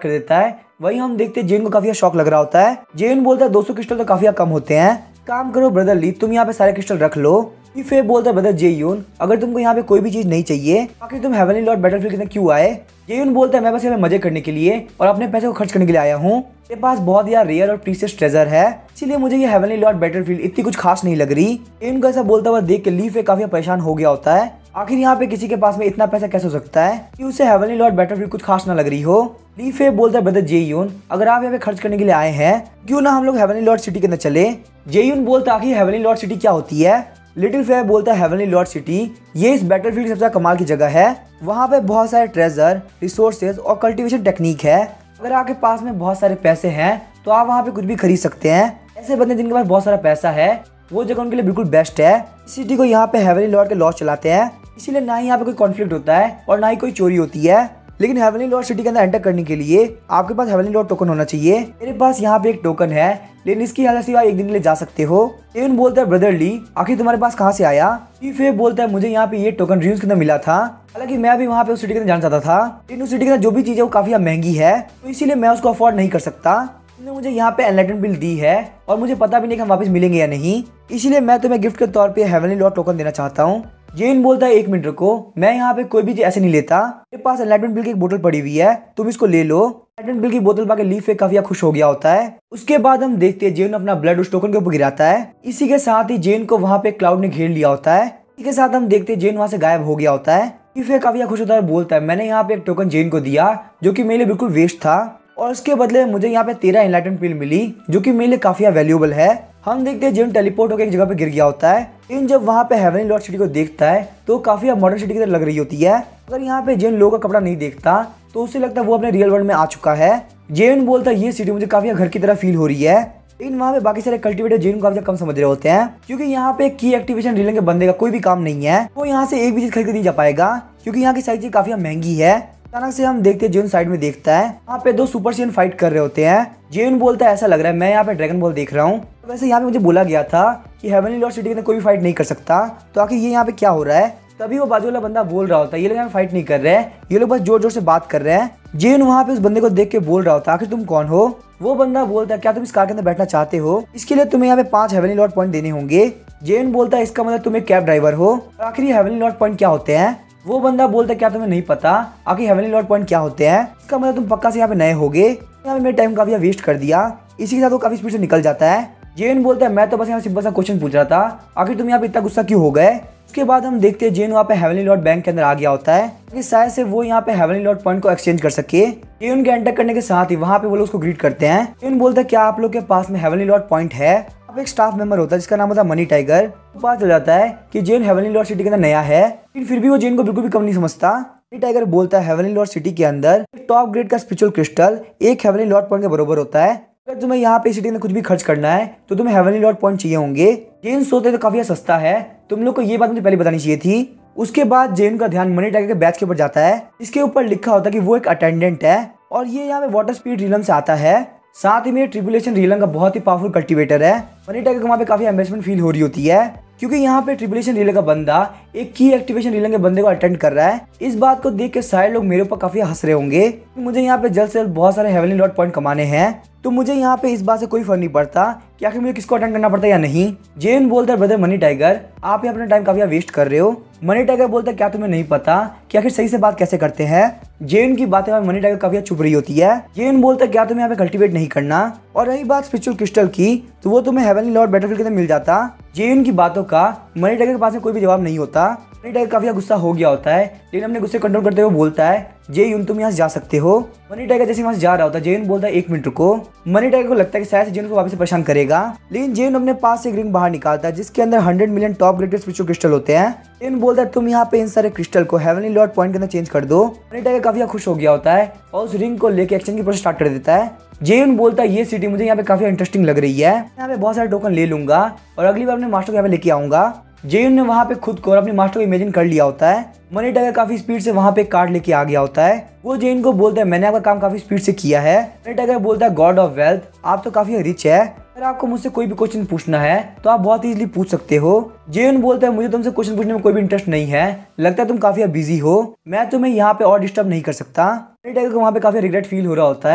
कर देता है। वही हम देखते हैं जेयून को काफी शौक लग रहा होता है। जेयून बोलता है 200 क्रिस्टल तो काफी कम होते हैं, काम करो ब्रदर ली, तुम यहाँ पे सारे क्रिस्टल रख लो। ली फे बोलता है, ब्रदर जेयून अगर तुमको यहाँ पे कोई भी चीज नहीं चाहिए आखिर तुम हेवनली लॉर्ड बैटलफील्ड के अंदर क्यों आए। जेयून बोलता है, मैं बस यहाँ मजे करने के लिए और अपने पैसे को खर्च करने के लिए आया हूँ, मेरे पास बहुत यार रेयर और प्रीशियस ट्रेजर है, इसीलिए मुझे ये हेवनली लॉर्ड बैटलफील्ड इतनी कुछ खास नहीं लग रही। जेयून को ऐसा बोलता हुआ देख के ली फे काफी परेशान हो गया होता है। आखिर यहाँ पे किसी के पास में इतना पैसा कैसे हो सकता है कि उसे हेवनली लॉर्ड बैटलफील्ड कुछ खास ना लग रही हो। ली फे बोलता है, ब्रदर जेयून अगर आप यहाँ पे खर्च करने के लिए आए हैं क्यों ना हम लोग हेवनली लॉर्ड सिटी के अंदर चले। जेयून बोलता है, आखिर हेवनली लॉर्ड सिटी क्या होती है। लिटिल फे बोलता है, हेवनली लॉर्ड सिटी ये इस बैटलफील्ड की सबसे कमाल की जगह है, वहाँ पे बहुत सारे ट्रेजर, रिसोर्सेज और कल्टीवेशन टेक्निक है। अगर आपके पास में बहुत सारे पैसे हैं तो आप वहाँ पे कुछ भी खरीद सकते हैं। ऐसे बंदे जिनके पास बहुत सारा पैसा है वो जगह उनके लिए बिल्कुल बेस्ट है। इस सिटी को यहाँ पे हेवनली लॉर्ड के लॉज चलाते हैं, इसीलिए ना ही यहाँ पे कोई कॉन्फ्लिक्ट होता है और ना ही कोई चोरी होती है। लेकिन हेवनली लॉर्ड सिटी के अंदर एंटर करने के लिए आपके पास हेवनली लॉर्ड टोकन होना चाहिए। मेरे पास यहाँ पे एक टोकन है, लेकिन इसकी हालत से आप एक दिन के लिए जा सकते हो। जेयून बोलता है, ब्रदर ली आखिर तुम्हारे पास कहाँ से आया। ली फे बोलता है, मुझे यहाँ पे ये टोकन ड्रीम्स के अंदर मिला था, हालांकि मैं भी वहाँ पे उस सिटी के अंदर जाना चाहता था, लेकिन उस सिटी के अंदर जो भी चीज है वो काफी महंगी है, तो इसीलिए मैं उसको अफोर्ड नहीं कर सकता। तुमने मुझे यहाँ पे एनलाइटमेंट बिल दी है और मुझे पता भी नहीं कि हम वापस मिलेंगे या नहीं, इसीलिए मैं तुम्हें गिफ्ट के तौर पे हेवनली लॉर्ड टोकन देना चाहता हूँ। जेयून बोलता है, 1 मिनट रुको, मैं यहाँ पे कोई भी चीज ऐसे नहीं लेता, मेरे पास एनलाइटमेंट बिल की एक बोतल पड़ी हुई है, तुम इसको ले लो। एनलाइटमेंट बिल की बोतल पाके ली फे काफी खुश हो गया होता है। उसके बाद हम देखते हैं जेयून अपना ब्लड उस टोकन के ऊपर गिराता है, इसी के साथ ही जेयून को वहाँ पे क्लाउड ने घेर लिया होता है। इसी के साथ हम देखते हैं जेयून वहाँ से गायब हो गया होता है। ली फे काफी खुश होता है और बोलता है, मैंने यहाँ पे एक टोकन जेयून को दिया जो कि मेरे लिए बिल्कुल वेस्ट था, और उसके बदले मुझे यहाँ पे 13 एनलाइटमेंट बिल मिली जो कि मेरे लिए काफी वैल्यूएबल है। हम देखते हैं जेयून टेलीपोर्ट होकर एक जगह पे गिर गया होता है, लेकिन जब वहाँ पे हेवनली लॉर्ड सिटी को देखता है तो काफी मॉडर्न सिटी की तरह लग रही होती है। अगर यहाँ पे जेयून लोगों का कपड़ा नहीं देखता तो उसे लगता है वो अपने रियल वर्ल्ड में आ चुका है। जेयून बोलता है, ये सिटी मुझे काफी घर की तरह फील हो रही है, लेकिन वहाँ पे बाकी सारे कल्टिवेटर जेयून को काफी कम समझ रहे होते हैं, क्योंकि यहाँ पे की एक्टिवेशन रीलिंग के बंदे का कोई भी काम नहीं है, वो यहाँ से एक भी चीज खरीद नहीं जा पाएगा क्योंकि यहाँ की सारी चीज काफी महंगी है। अचानक से हम देखते हैं जेयून साइड में देखता है, वहाँ पे 2 सुपर सीएन फाइट कर रहे होते हैं। जेयून बोलता है, ऐसा लग रहा है मैं यहाँ पे ड्रैगन बॉल देख रहा हूँ, वैसे यहाँ पे मुझे बोला गया था कि हेवनली लॉर्ड सिटी के अंदर कोई भी फाइट नहीं कर सकता, तो आखिर ये यहाँ पे क्या हो रहा है। तभी वो बाजू वाला बंदा बोल रहा होता है, ये लोग यहाँ फाइट नहीं कर रहे हैं, ये लोग बस जोर जोर से बात कर रहे हैं। जेयून वहाँ पे उस बंदे को देख के बोल रहा होता है, आखिर तुम कौन हो। वो बंदा बोलता है, क्या तुम इस कार के अंदर बैठना चाहते हो, इसके लिए तुम्हें यहाँ पे 5 हेवनली लॉर्ड पॉइंट देने होंगे। जेयून बोलता है, इसका मतलब तुम एक कैब ड्राइवर हो। आखिर ये हेवनली लॉर्ड पॉइंट क्या होते हैं। वो बंदा बोलता है, क्या तुम्हें नहीं पता आखिर हेवनली लॉर्ड पॉइंट क्या होते हैं, इसका मतलब तुम पक्का से यहाँ पे नए होगे। यहाँ पे मेरे टाइम काफी वेस्ट कर दिया। इसी के साथ वो काफी स्पीड से निकल जाता है। जेयून बोलता है, मैं तो बस यहाँ सिंपल सा क्वेश्चन पूछ रहा था, आखिर तुम यहाँ पे इतना गुस्सा क्यों हो गए। उसके बाद हम देखते हैं जेयून वहाँ पे हेवनली लॉर्ड बैंक के अंदर आ गया होता है कि शायद से वो यहाँ पे हेवनली लॉर्ड पॉइंट को एक्सचेंज कर सके। जेयून के एंटर करने के साथ ही वहाँ पे वो लोग उसको ग्रीट करते हैं। जेयून बोलता है, क्या आप लोग के पास में हेवनली लॉर्ड पॉइंट है। अब एक स्टाफ मेंबर होता है जिसका नाम होता है मनी टाइगर। पता चल जाता है कि जेयून हेवनली लॉर्ड सिटी के अंदर नया है, लेकिन फिर भी वो जेयून को बिल्कुल भी कम नहीं समझता। मनी टाइगर बोलता है, हेवनली लॉर्ड सिटी के अंदर टॉप ग्रेड का स्पिरिचुअल क्रिस्टल एक हेवनली लॉर्ड पॉइंट के बराबर होता है। अगर तुम्हें यहाँ पे सिटी में कुछ भी खर्च करना है तो तुम्हें हेवनली लॉर्ड पॉइंट चाहिए होंगे। जेयून सोचते तो काफी सस्ता है, तुम लोग को ये बात मुझे पहले बतानी चाहिए थी। उसके बाद जेयून का ध्यान मनी टाइगर के बैच के ऊपर जाता है, इसके ऊपर लिखा होता है कि वो एक अटेंडेंट है और ये यहाँ पे वाटर स्पीड रीलम से आता है, साथ ही में ट्रिबुलेशन रीलम का बहुत ही पावरफुल कल्टीवेटर है। मनी टाइगर को वहाँ पे काफी एम्बेसमेंट फील हो रही होती है, क्योंकि यहाँ पे ट्रिबुलेशन रीलर का बंदा एक की एक्टिवेशन रीलर के बंदे को अटेंड कर रहा है। इस बात को देख के सारे लोग मेरे ऊपर काफी हंस रहे होंगे। मुझे यहाँ पे जल्द से जल्द बहुत सारे हेवनली लॉर्ड पॉइंट कमाने हैं, तो मुझे यहाँ पे इस बात से कोई फर्क नहीं पड़ता कि आखिर मुझे किसको अटेंड करना पड़ता है या नहीं। जेयून बोलता है, ब्रदर मनी टाइगर आप यहाँ अपना टाइम काफी वेस्ट कर रहे हो। मनी टाइगर बोलता है, क्या तुम्हें नहीं पता कि आखिर सही से बात कैसे करते हैं। जेयून की बातें मनी टाइगर काफी चुप रही होती है। जेयून बोलता है, क्या तुम्हें यहाँ पे कल्टीवेट नहीं करना, और रही बात स्पिरिचुअल क्रिस्टल की तो वो तुम्हें हेवनली लॉर्ड बैटलफील्ड के अंदर मिल जाता। जेयून की बातों का मनी टाइगर के पास में कोई भी जवाब नहीं होता। मनी टाइगर काफी गुस्सा हो गया होता है, लेकिन अपने गुस्से कंट्रोल करते हुए बोलता है, जेयून तुम यहाँ से जा सकते हो। मनी टाइगर जैसे वहाँ से जा रहा होता है, जेयून बोलता है 1 मिनट रुको। मनी टाइगर को लगता है कि शायद जेयून को वापस से परेशान करेगा, लेकिन जेयून अपने पास से एक रिंग बाहर निकालता है जिसके अंदर 100 million top graded spiritual crystal होते हैं। जेयून बोलता है, तुम यहाँ पे इन सारे क्रिस्टल को हेवनली लॉर्ड पॉइंट के अंदर चेंज कर दो। मनी टाइगर काफी खुश हो गया होता है और उस रिंग को लेकर एक्सचेंज की प्रोसेस स्टार्ट कर देता है। जेयून बोलता है, ये सिटी मुझे यहाँ पे काफी इंटरेस्टिंग लग रही है, यहाँ पे बहुत सारे टोकन ले लूंगा और अगली बार अपने मास्टर को यहाँ पे लेके आऊंगा। जेयून ने वहाँ पे खुद को और अपनी मास्टर को इमेजिन कर लिया होता है। मनी टाइगर काफी स्पीड से वहाँ पे कार्ड लेके आ गया होता है। वो जेयून को बोलता है मैंने आपका काम काफी स्पीड से किया है। मनी टाइगर बोलता है गॉड ऑफ वेल्थ, आप तो काफी रिच है, अगर आपको मुझसे कोई भी क्वेश्चन पूछना है तो आप बहुत इजीली पूछ सकते हो। जेयून बोलता है मुझे तुमसे क्वेश्चन पूछने में कोई भी इंटरेस्ट नहीं है, लगता है तुम काफी बिजी हो, मैं तुम्हें यहाँ पे और डिस्टर्ब नहीं कर सकता। मनी टाइगर को वहाँ पे काफी रिग्रेट फील हो रहा होता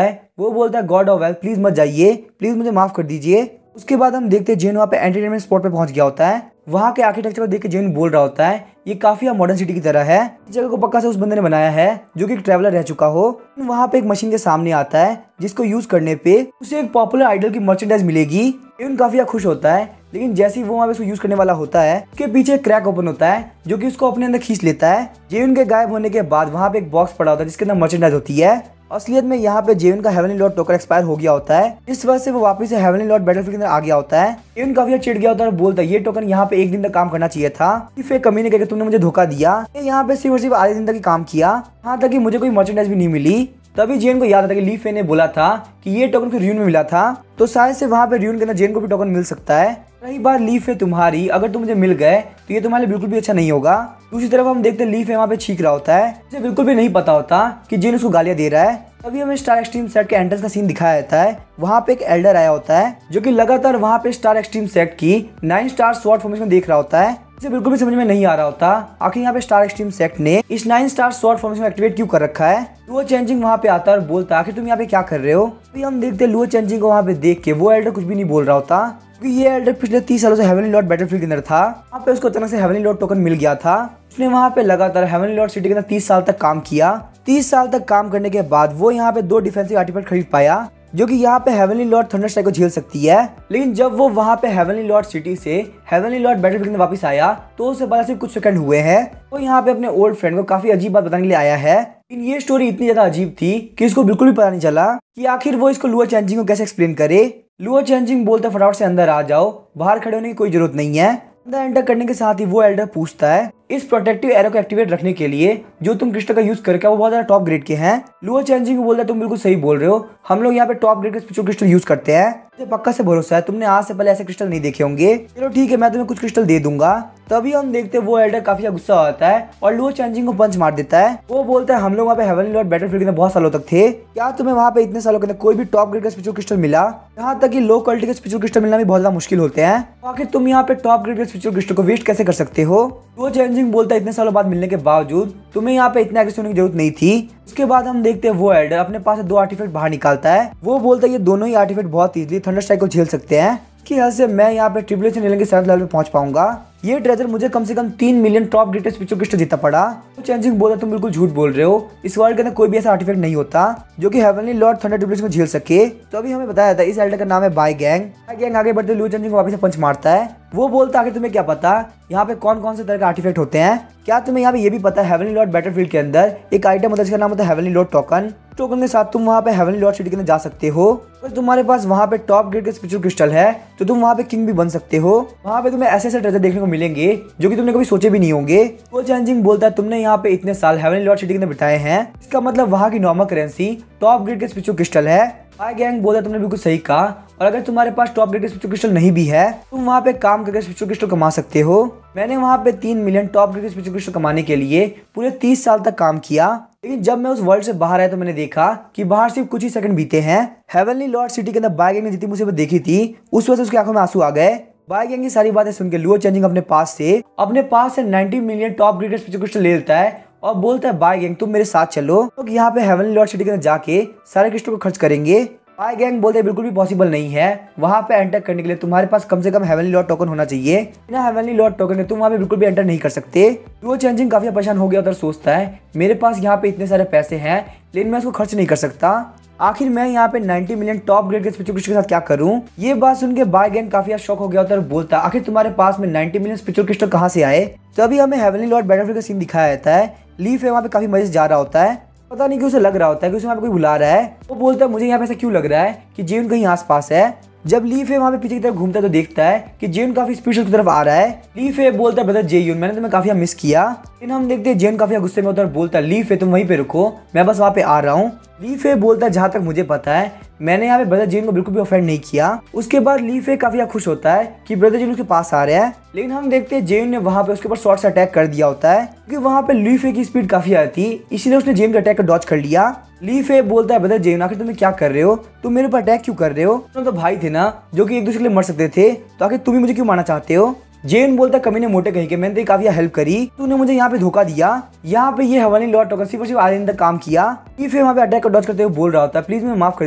है। वो बोलता है गॉड ऑफ वेल्थ प्लीज मत जाइए, प्लीज मुझे माफ कर दीजिए। उसके बाद हम देखते हैं जेन वहाँ पे एंटरटेनमेंट स्पॉट पे पहुंच गया होता है। वहाँ के आर्किटेक्चर को देख के जेन बोल रहा होता है ये काफी मॉडर्न सिटी की तरह है, इस जगह को पक्का से उस बंदे ने बनाया है जो कि एक ट्रैवलर रह चुका हो। वहाँ पे एक मशीन के सामने आता है जिसको यूज करने पे उसे एक पॉपुलर आइडल की मर्चेंडाइज मिलेगी। जेन काफी खुश होता है, लेकिन जैसे ही वो वहाँ पे उसको यूज करने वाला होता है उसके पीछे एक क्रैक ओपन होता है जो कि उसको अपने अंदर खींच लेता है। जेन के गायब होने के बाद वहाँ पे एक बॉक्स पड़ा होता है जिसके अंदर मर्चेंडाइज होती है। असलियत में यहाँ पे जेवन का हेवनली लॉर्ड टोकन एक्सपायर हो गया होता है, इस वजह से वो वापस से हेवनली लॉर्ड बैटलफील्ड के अंदर आ गया होता है। जेवन काफी चिढ़ गया होता है और बोलता है ये टोकन यहाँ पे एक दिन तक काम करना चाहिए था, फिर कमी ने कहकर तुमने मुझे धोखा दिया, यहाँ पे सिर्फ और सिर्फ आधे दिन तक ही काम किया, यहाँ तक कि मुझे कोई मर्चेंडाइज भी नहीं मिली। तभी जेन को याद आता कि ली फे ने बोला था कि ये टोकन फिर र्यून में मिला था, तो शायद से वहाँ पे र्यून के अंदर जेन को भी टोकन मिल सकता है। रही बात ली फे तुम्हारी, अगर तुम मुझे मिल गए तो ये तुम्हारे लिए बिल्कुल भी अच्छा नहीं होगा। दूसरी तरफ हम देखते हैं ली फे वहाँ पे छींक रहा होता है, उसे बिल्कुल भी नहीं पता होता कि जेन उसको गालियां दे रहा है। तभी हमें स्टार एक्सट्रीम सेट के एंट्रेंस का सीन दिखाया जाता है। वहाँ पे एक एल्डर आया होता है जो कि लगातार वहाँ पे स्टार एक्सट्रीम सेट की 9 स्टार स्वॉर्ड फॉर्मेशन देख रहा होता है। इसे बिल्कुल भी समझ में नहीं आ रहा होता आखिर यहाँ पे स्टार एक्सट्रीम सेट ने इस 9 स्टार स्वॉर्ड फॉर्मेशन एक्टिवेट क्यों कर रखा है। लुओ चेंजिंग वहाँ पे आता है और बोलता है आखिर तुम यहाँ पे क्या कर रहे हो। अभी हम देखते हैं लुओ चेंजिंग को वहाँ पे देख के वो एल्डर कुछ भी नहीं बोल रहा होता, क्योंकि ये एल्डर पिछले 30 सालों से हेवनली लॉर्ड बैटलफील्ड के अंदर था। वहाँ पे उसको अचानक से हेवनली लॉर्ड टोकन मिल गया था। उसने वहाँ पे लगातार हेवनली लॉर्ड सिटी के अंदर 30 साल तक काम किया। 30 साल तक काम करने के बाद वो यहाँ पे 2 डिफेंसिव आर्टिफैक्ट खरीद पाया जो कि यहाँ पे हेवनली लॉर्ड थंडरस्ट्राइक को झेल सकती है। लेकिन जब वो वहाँ पे हेवनली लॉर्ड सिटी से हेवनली लॉर्ड बैटलफील्ड में वापस आया तो उसे पता सिर्फ कुछ सेकंड हुए हैं। वो यहाँ पे अपने ओल्ड फ्रेंड को काफी अजीब बात बताने के लिए आया है, लेकिन ये स्टोरी इतनी ज्यादा अजीब थी कि इसको बिल्कुल भी पता नहीं चला कि आखिर वो इसको लुओ चेंजिंग को कैसे एक्सप्लेन करे। लुओ चेंजिंग बोलता फटाफट से अंदर आ जाओ, बाहर खड़े होने की कोई जरूरत नहीं है। अंदर एंटर करने के साथ ही वो एल्डर पूछता है इस प्रोटेक्टिव एरो को एक्टिवेट रखने के लिए जो तुम क्रिस्टल का यूज करके वो बहुत ज्यादा टॉप ग्रेड के हैं। लुओ चेंजिंग को बोलता है तुम बिल्कुल सही बोल रहे हो, हम लोग यहाँ पे टॉप ग्रेड के स्पेशल क्रिस्टल यूज करते हैं, मुझे पक्का से भरोसा है तुमने आज से पहले ऐसे क्रिस्टल नहीं देखे होंगे, चलो ठीक है मैं तुम्हें कुछ क्रिस्टल दे दूंगा। तभी हम देखते हैं वो एल्डर काफी गुस्सा होता है और लुओ चेंजिंग को पंच मार देता है। वो बोलता है हम लोग वहाँ पे हेवनली लॉर्ड बैटलफील्ड में बहुत सालों तक थे, क्या तुम्हें वहाँ पे इतने सालों के अंदर कोई भी टॉप ग्रेड का स्पेशल क्रिस्टल मिला, यहाँ तक कि लो क्वालिटी के स्पेशल क्रिस्टल मिलना भी बहुत ज्यादा मुश्किल होते हैं, आखिर तुम यहाँ पे टॉप ग्रेड के स्पेशल क्रिस्टल को वेस्ट कैसे कर सकते हो। लुओ चेंजिंग बोलता है इतने सालों बाद मिलने के बावजूद तुम्हें यहाँ पे इतना एग्रेसिव होने की जरूरत नहीं थी। उसके बाद हम देखते हैं वो एल्डर अपने पास से 2 आर्टिफैक्ट बाहर निकालता है। वो बोलता है ये दोनों ही आर्टिफैक्ट बहुत इजीली थंडरस्ट्राइक को झेल सकते हैं, कि हद से मैं यहाँ पे ट्रिपलेशन लेवल के 7th लेवल पे पहुंच पाऊंगा। ये ट्रेजर मुझे कम से कम 3 million top greatest special crystal जीतना पड़ा। तो चेंजिंग बोला तुम बिल्कुल झूठ बोल रहे हो, इस वर्ल्ड के अंदर कोई भी ऐसा आर्टिफैक्ट नहीं होता जो कि हेवनली लॉर्ड थंडर ट्रिपलेशन को झेल सके। तो अभी हमें बताया था इस एल्डर का नाम है बाय गैंग। बाय गैंग आगे बढ़ते लुओ चेंजिंग को वापस से पंच मारता है। वो बोलता है तुम्हें क्या पता यहाँ पे कौन कौन से तरह के आर्टिफैक्ट होते हैं, क्या तुम्हें यहाँ पे ये भी पता है हेवनली लॉर्ड बैटलफील्ड के अंदर एक आइटम होता है जिसका नाम होता है हेवनली लॉर्ड टोकन। टोकन के साथ तुम वहाँ पे हेवनली लॉर्ड सिटी के अंदर जा सकते हो। अगर तुम्हारे पास वहाँ पे टॉप ग्रेड के स्पेशल क्रिस्टल है तो तुम वहाँ पे किंग भी बन सकते हो। वहाँ पे तुम्हें ऐसे ऐसे ट्रेजर देखने को मिलेंगे जो कि तुमने कभी सोचे भी नहीं होंगे। वो चेंजिंग बोलता है तुमने यहाँ पे इतने साल हेवनली लॉर्ड सिटी के अंदर बिताए हैं, इसका मतलब वहाँ की नॉर्मल करेंसी टॉप ग्रेड के स्पेशल क्रिस्टल है। बाय गैंग बोलता है तुमने बिल्कुल सही कहा, और अगर तुम्हारे पास टॉप ग्रेड के स्पेशल क्रिस्टल नहीं भी है तुम वहाँ पे काम करके स्पेशल क्रिस्टल कमा सकते हो। मैंने वहाँ पे 3 मिलियन टॉप ग्रेड के स्पेशल क्रिस्टल कमाने के लिए पूरे 30 साल तक काम किया, लेकिन जब मैं उस वर्ल्ड से बाहर आया तो मैंने देखा कि बाहर सिर्फ कुछ ही सेकंड बीते हैं। हेवनली लॉर्ड सिटी के अंदर बाय गैंग ने जितनी मुसीबत देखी थी उस वजह से उसकी आंखों में आंसू आ गए। बाय गैंग की सारी बातें सुन के लुओ चेंजिंग अपने पास से 90 मिलियन टॉप ग्रेड के स्पेशल क्रिस्टल ले लेता है और बोलता है बाय गैंग तुम मेरे साथ चलो, तो यहाँ पे हेवनली लॉर्ड सिटी के अंदर जाके सारे क्रिस्टल को खर्च करेंगे। बाय गैंग बोलते हैं बिल्कुल भी पॉसिबल नहीं है, वहाँ पे एंटर करने के लिए तुम्हारे पास कम से कम हेवनली लॉर्ड टोकन होना चाहिए, बिना हेवनली लॉर्ड टोकन के तुम वहाँ पे बिल्कुल भी एंटर नहीं कर सकते। लुओ चेंजिंग काफी परेशान हो गया और सोचता है मेरे पास यहाँ पे इतने सारे पैसे हैं लेकिन मैं उसको खर्च नहीं कर सकता, आखिर मैं यहाँ पे 90 मिलियन टॉप ग्रेड के स्पेशल क्रिस्टल के साथ क्या करूँ। ये बात सुन के बाय गैंग काफी शॉक हो गया और बोलता है आखिर तुम्हारे पास में 90 मिलियन स्पेशल क्रिस्टल कहाँ से आए। तो अभी हमें हेवनली लॉर्ड बैटलफील्ड का सीन दिखाया जाता है। लीफ है वहाँ पे काफी मजे से जा रहा होता है, पता नहीं कि उसे लग रहा होता है कि उसे वहाँ पे कोई बुला रहा है। वो बोलता है मुझे यहाँ पे ऐसा क्यों लग रहा है कि जेन कहीं आसपास है। जब लीफ है वहाँ पे पीछे की तरफ घूमता है तो देखता है कि जेन काफी स्पीड से उसकी तरफ आ रहा है। लीफ है बोलता है ब्रदर जेयून मैंने तुम्हें काफी मिस किया, लेकिन हम देखते हैं जेन काफी गुस्से में होता है और बोलता है लीफ है तुम वहीं पे रुको मैं बस वहाँ पे आ रहा हूँ। लीफ है बोलता है जहाँ तक मुझे पता है मैंने यहाँ पे ब्रदर जेन को बिल्कुल भी ऑफेंड नहीं किया। उसके बाद ली फे काफी खुश होता है कि ब्रदर जेन उसके पास आ रहा है, लेकिन हम देखते हैं जेन ने वहाँ पे उसके ऊपर शॉर्ट से अटैक कर दिया होता है, क्योंकि वहाँ पे ली फे की स्पीड काफी ज्यादा थी, इसीलिए उसने जेन का अटैक को डॉज कर लिया। ली फे बोलता है ब्रदर जेन आखिर तुम्हें क्या कर रहे हो, तुम मेरे ऊपर अटैक क्यों कर रहे हो, तुम तो भाई थे ना जो कि एक दूसरे के लिए मर सकते थे, तो आखिर तुम ही मुझे क्यों मारना चाहते हो। जेन बोलता है कमीने मोटे कहीं के, मैंने तेरी काफी हेल्प करी, तूने मुझे यहाँ पे धोखा दिया। यहाँ पे ये हवाली लॉर्ड टोकन सिर्फ आधे दिन तक काम किया। ये फिर वहाँ पे अटैक को डॉज करते हुए बोल रहा होता है प्लीज मुझे माफ कर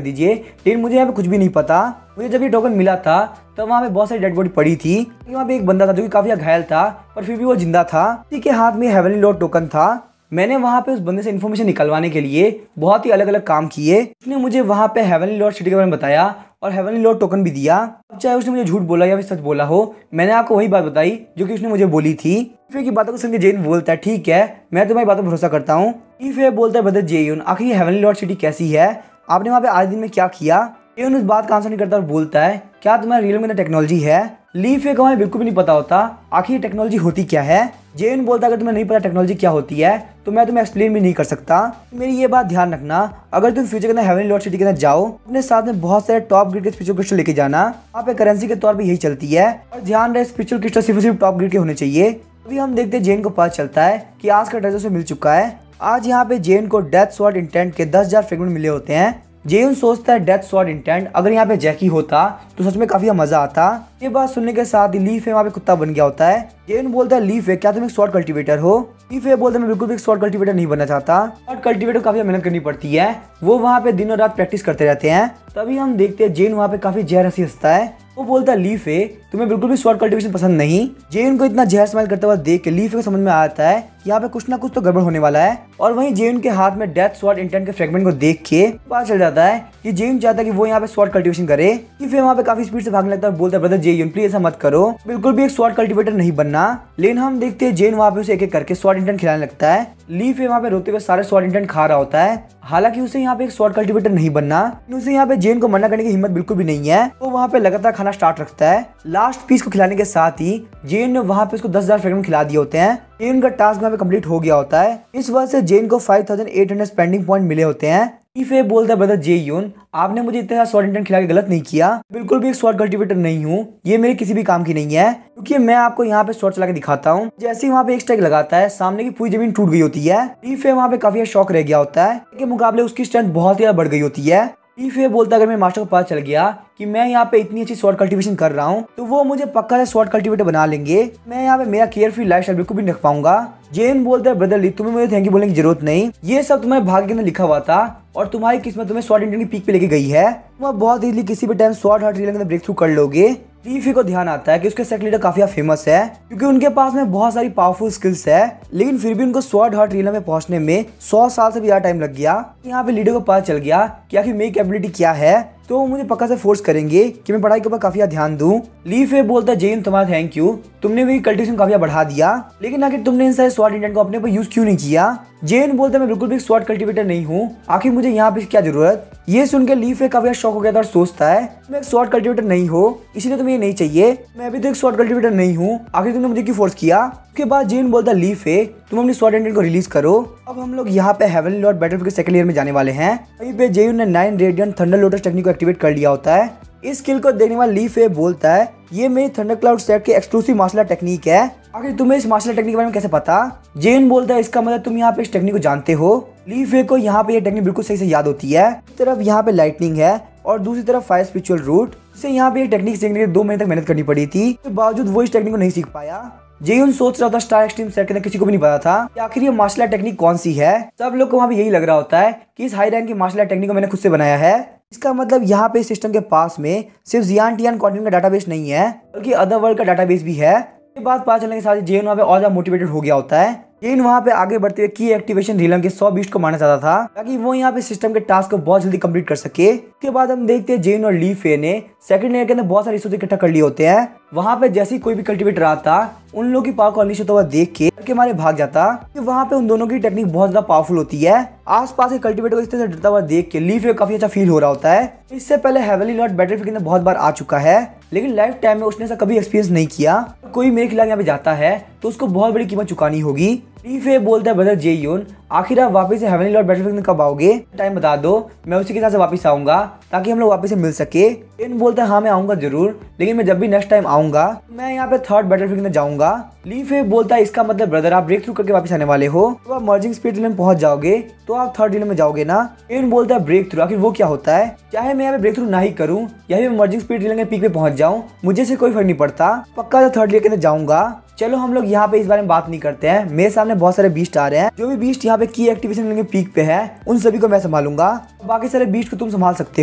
दीजिए, लेकिन मुझे यहाँ पे कुछ भी नहीं पता। मुझे जब ये टोकन मिला था तब वहाँ पे बहुत सारी डेड बॉडी पड़ी थी। वहाँ पे एक बंदा था जो कि काफी घायल था पर फिर भी वो जिंदा था। ठीक है, हाथ में हेवनली लॉर्ड टोकन था। मैंने वहाँ पे उस बंदे से इन्फॉर्मेशन निकलवाने के लिए बहुत ही अलग अलग काम किए। उसने मुझे वहाँ पे हेवनली लॉर्ड सिटी के बारे में बताया और हेवनली लॉर्ड टोकन भी दिया। अब चाहे उसने मुझे झूठ बोला या फिर सच बोला हो, मैंने आपको वही बात बताई जो कि उसने मुझे बोली थी। ईफे की बातों को सुन के जेन बोलता है ठीक है, मैं तुम्हारी बातों पर भरोसा करता हूँ। ईफे बोलता है ब्रदर जेयून आखिर ये हेवनली लॉर्ड सिटी कैसी है, आपने वहाँ पे आज दिन में क्या किया। जेयून उस बात का आंसर नहीं करता और बोलता है क्या तुम्हारे रियल में टेक्नोलॉजी है। ली फे को हमें बिल्कुल भी नहीं पता होता आखिर टेक्नोलॉजी होती क्या है। जेन बोलता है अगर तुम्हें नहीं पता टेक्नोलॉजी क्या होती है तो मैं तुम्हें एक्सप्लेन भी नहीं कर सकता। मेरी ये बात ध्यान रखना, अगर तुम फ्यूचर के अंदर हेवनली लॉर्ड सिटी के अंदर जाओ अपने साथ में बहुत सारे टॉप ग्रेड के स्पिरिचुअल क्रिस्टल लेके जाना। वहाँ पे करेंसी के तौर पे यही चलती है और ध्यान रहे स्पिरिचुअल क्रिस्टल सिर्फ टॉप ग्रेड के होने चाहिए। अभी हम देखते हैं जेन को पता चलता है कि आज का ट्रेजर से मिल चुका है। आज यहाँ पे जेन को डेथ स्वॉर्ड इंटेंट के 10,000 फ्रेगमेंट मिले होते हैं। जेन सोचता है डेथ स्वॉर्ड इंटेंट अगर यहाँ पे जैकी होता तो सच में काफी मजा आता। ये बात सुनने के साथ ही लीफ वहाँ पे कुत्ता बन गया होता है। जेन बोलता है लीफ क्या तुम एक स्वॉर्ड कल्टीवेटर हो। लीफ बोलता है मैं बिल्कुल भी एक स्वॉर्ड कल्टीवेटर नहीं बनना चाहता। स्वॉर्ड कल्टीवेटर को काफी मेहनत करनी पड़ती है, वो वहाँ पे दिन और रात प्रैक्टिस करते रहते हैं। तभी हम देखते हैं जेन वहाँ पे काफी जहर हंसी हंसता है। वो बोलता है लीफ तुम्हें बिल्कुल भी स्वॉर्ड कल्टीवेशन पसंद नहीं। जेन को इतना जहर स्माइल करते हुए देख के लीफ को समझ में आता है यहाँ पे कुछ ना कुछ तो गड़बड़ होने वाला है। और वहीं जेन के हाथ में डेथ स्वॉर्ड इंटेंट के फ्रेगमेंट को देख के पता चल जाता है कि जेन चाहता है कि वो यहाँ पे स्वॉर्ड कल्टीवेशन करे। लीफ वहाँ पे काफी स्पीड से भागने लगता है और बोलता है ब्रदर जेन प्लीज ऐसा मत करो, बिल्कुल भी एक स्वॉर्ड कल्टीवेटर नहीं बनना। लेकिन हम देखते हैं जेन वहाँ पे उसे एक एक करके स्वॉर्ड इंटेंट खिलाने लगता है। लीफ वहाँ पे रोते हुए सारे स्वॉर्ड इंटेंट खा रहा होता है। हालांकि उसे यहाँ पे एक स्वॉर्ड कल्टीवेटर नहीं बनना, उसे यहाँ पे जेन को मना करने की हिम्मत बिल्कुल भी नहीं है। वो वहाँ पे लगातार खाना स्टार्ट रखता है। लास्ट पीस को खिलाने के साथ ही जेन ने वहाँ पे उसको 10,000 फ्रेगमेंट खिला दिए होते हैं। जेन का टास्क वहाँ पे कंप्लीट हो गया होता है। इस वजह से जेन को 5,800 स्पेंडिंग पॉइंट मिले होते हैं। ईफे बोलता है ब्रदर जेयून आपने मुझे इतना स्वॉर्ड इंटेंट खिला के गलत नहीं किया, बिल्कुल भी एक स्वॉर्ड कल्टीवेटर नहीं हूँ, ये मेरे किसी भी काम की नहीं है, क्योंकि मैं आपको यहाँ पे स्वॉर्ड चला के दिखाता हूँ। जैसे ही वहाँ पे एक स्ट्राइक लगाता है सामने की पूरी जमीन टूट गई होती है। ईफे वहाँ पे काफी शौक रह गया होता है के मुकाबले उसकी स्ट्रेंथ बहुत ही बढ़ गई होती है। ईफे बोलता है अगर मेरे मास्टर को पता चल गया कि मैं यहाँ पे इतनी अच्छी स्वॉर्ड कल्टीवेशन कर रहा हूँ तो वो मुझे पक्का से स्वॉर्ड कल्टीवेटर बना लेंगे। मैं यहाँ पे मेरा केयरफ्री लाइफस्टाइल बिल्कुल भी नहीं रख पाऊंगा। जेन बोलता है ब्रदर ली तुम्हें मुझे थैंक यू बोलने की जरूरत नहीं, ये सब तुम्हारे भाग्य के अंदर लिखा हुआ था और तुम्हारी किस्मत तुम्हें स्वॉर्ड इंटेंट की पीक पे लेके गई है। तुम बहुत इजीली किसी भी टाइम स्वॉर्ड हार्ट रियल के अंदर ब्रेक थ्रू कर लोगे। लीफी को ध्यान आता है कि उसके सेक्ट लीडर काफी फेमस है क्योंकि उनके पास में बहुत सारी पावरफुल स्किल्स है, लेकिन फिर भी उनको स्वॉर्ड हार्ट रियल में पहुंचने में 100 साल से भी ज्यादा टाइम लग गया। यहाँ पे लीडर को पता चल गया कि आखिर मेरी कैपेबिलिटी क्या है, तो वो मुझे पक्का से फोर्स करेंगे कि मैं पढ़ाई के ऊपर काफी ध्यान दूं। लीफे बोलता है जेन तुम्हारा थैंक यू, तुमने मेरी कल्टीवेशन काफी बढ़ा दिया, लेकिन आखिर तुमने इन सारे स्वॉर्ड इंटेंट को अपने ऊपर यूज क्यों नहीं किया। जेन बोलता है मैं बिल्कुल भी स्वॉर्ड कल्टीवेटर नहीं हूँ, आखिर मुझे यहाँ पे क्या जरूरत। ये सुन के लीफे काफी शॉक हो गया था और सोचता है मैं एक स्वॉर्ड कल्टीवेटर नहीं हो इसीलिए तुम्हें ये नहीं चाहिए, मैं अभी तो एक स्वॉर्ड कल्टीवेटर नहीं हूँ, आखिर तुमने मुझे क्यों फोर्स किया। उसके बाद जेन बोलता है लीफे तुम अपनी स्वॉर्ड इंटेंट को रिलीज करो। अब हम लोग यहाँ पे हेवनली लॉर्ड बैटलफील्ड के सेकंड ईयर में जाने वाले हैं। वहीं पे जेन ने 9 रेडियंट थंडर लोटस टेक्निक को एक्टिवेट कर लिया होता है। इस स्किल को देखने वाला लीफे बोलता है ये मेरी थंडर क्लाउड सेट की एक्सक्लूसिव मार्शल आर्ट टेक्निक है, आखिर तुम्हें इस मार्शल आर्ट टेक्निक के बारे में कैसे पता। जेन बोलता है इसका मतलब तुम यहाँ पे इस टेक्निक को जानते हो। लीफे को यहाँ पे ये टेक्निक बिल्कुल सही से याद होती है। एक तरफ यहाँ पे लाइटनिंग है और दूसरी तरफ फायर स्पिरिचुअल रूट। इसे यहाँ पे ये टेक्निक सीखने के लिए 2 महीने तक मेहनत करनी पड़ी थी, तो बावजूद वो इस टेक्निक को नहीं सीख पाया। जेयून सोच रहा था स्टार एक्सट्रीम सेट के अंदर किसी को भी नहीं पता था कि आखिर ये मार्शल आर्ट टेक्निक कौन सी है। सब लोग को वहाँ पे यही लग रहा होता है कि इस हाई रैंक की मार्शल आर्ट टेक्निक को मैंने खुद से बनाया है। इसका मतलब यहाँ पे सिस्टम के पास में सिर्फ जियानटियान कॉन्टिनेंट का डाटाबेस नहीं है बल्कि अदर वर्ल्ड का डाटाबेस भी है। ये बात पता चलने के साथ जेन वहाँ पे और ज्यादा मोटिवेटेड हो गया होता है। जेन वहाँ पे आगे बढ़ते हुए की एक्टिवेशन रिलम के 100 बीस्ट को मारना चाहता था ताकि वो यहाँ पे सिस्टम के टास्क को बहुत जल्दी कंप्लीट कर सके। उसके बाद हम देखते हैं जेन और लीफे ने सेकंड ईयर के अंदर बहुत सारे रिसोर्स इकट्ठा कर लिए होते हैं। वहाँ पे जैसे ही कोई भी कल्टीवेटर आता उन लोगों की पावर को अनलीश होता हुआ देख के मारे भाग जाता कि वहाँ पे उन दोनों की टेक्निक बहुत ज्यादा पावरफुल होती है। आसपास के कल्टीवेटर को इस तरह से डरता हुआ देख के लीफे काफी अच्छा फील हो रहा होता है। इससे पहले हेवनली लॉर्ड बैटलफील्ड के अंदर बहुत बार आ चुका है, लेकिन लाइफ टाइम में उसने ऐसा कभी एक्सपीरियंस नहीं किया। कोई मेरे खिलाफ यहाँ पे जाता है तो उसको बहुत बड़ी कीमत चुकानी होगी। लीफे बोलता है ब्रदर जेयून आखिर आप वापस से हेवनली लॉर्ड बैटलफील्ड में कब आओगे, टाइम बता दो, मैं उसी के साथ वापस आऊंगा ताकि हम लोग वापस से मिल सके। जेन बोलता है हाँ मैं आऊंगा जरूर, लेकिन मैं जब भी नेक्स्ट टाइम आऊंगा मैं यहाँ पे थर्ड बैटलफील्ड में जाऊंगा। ली फे बोलता है इसका मतलब ब्रदर आप ब्रेक थ्रू करके वापस आने वाले हो, तो आप मर्जिंग स्पीड में पहुंच जाओगे तो आप थर्ड रीजन में जाओगे ना। जेन बोलता है ब्रेक थ्रू, आखिर वो क्या होता है, चाहे मैं यहाँ पे ब्रेक थ्रू ना ही करूँ या फिर मर्जिंग स्पीड के पीक पे पहुंच जाऊँ, मुझे से कोई फर्क नहीं पड़ता, पक्का थर्ड रीजन के अंदर जाऊंगा। चलो हम लोग यहाँ पे इस बारे में बात नहीं करते हैं, मेरे सामने बहुत सारे बीस्ट आ रहे हैं, जो भी बीस्ट यहाँ पे की एक्टिवेशन लेंगे पीक पे है उन सभी को मैं संभालूंगा, बाकी सारे बीस्ट को तुम संभाल सकते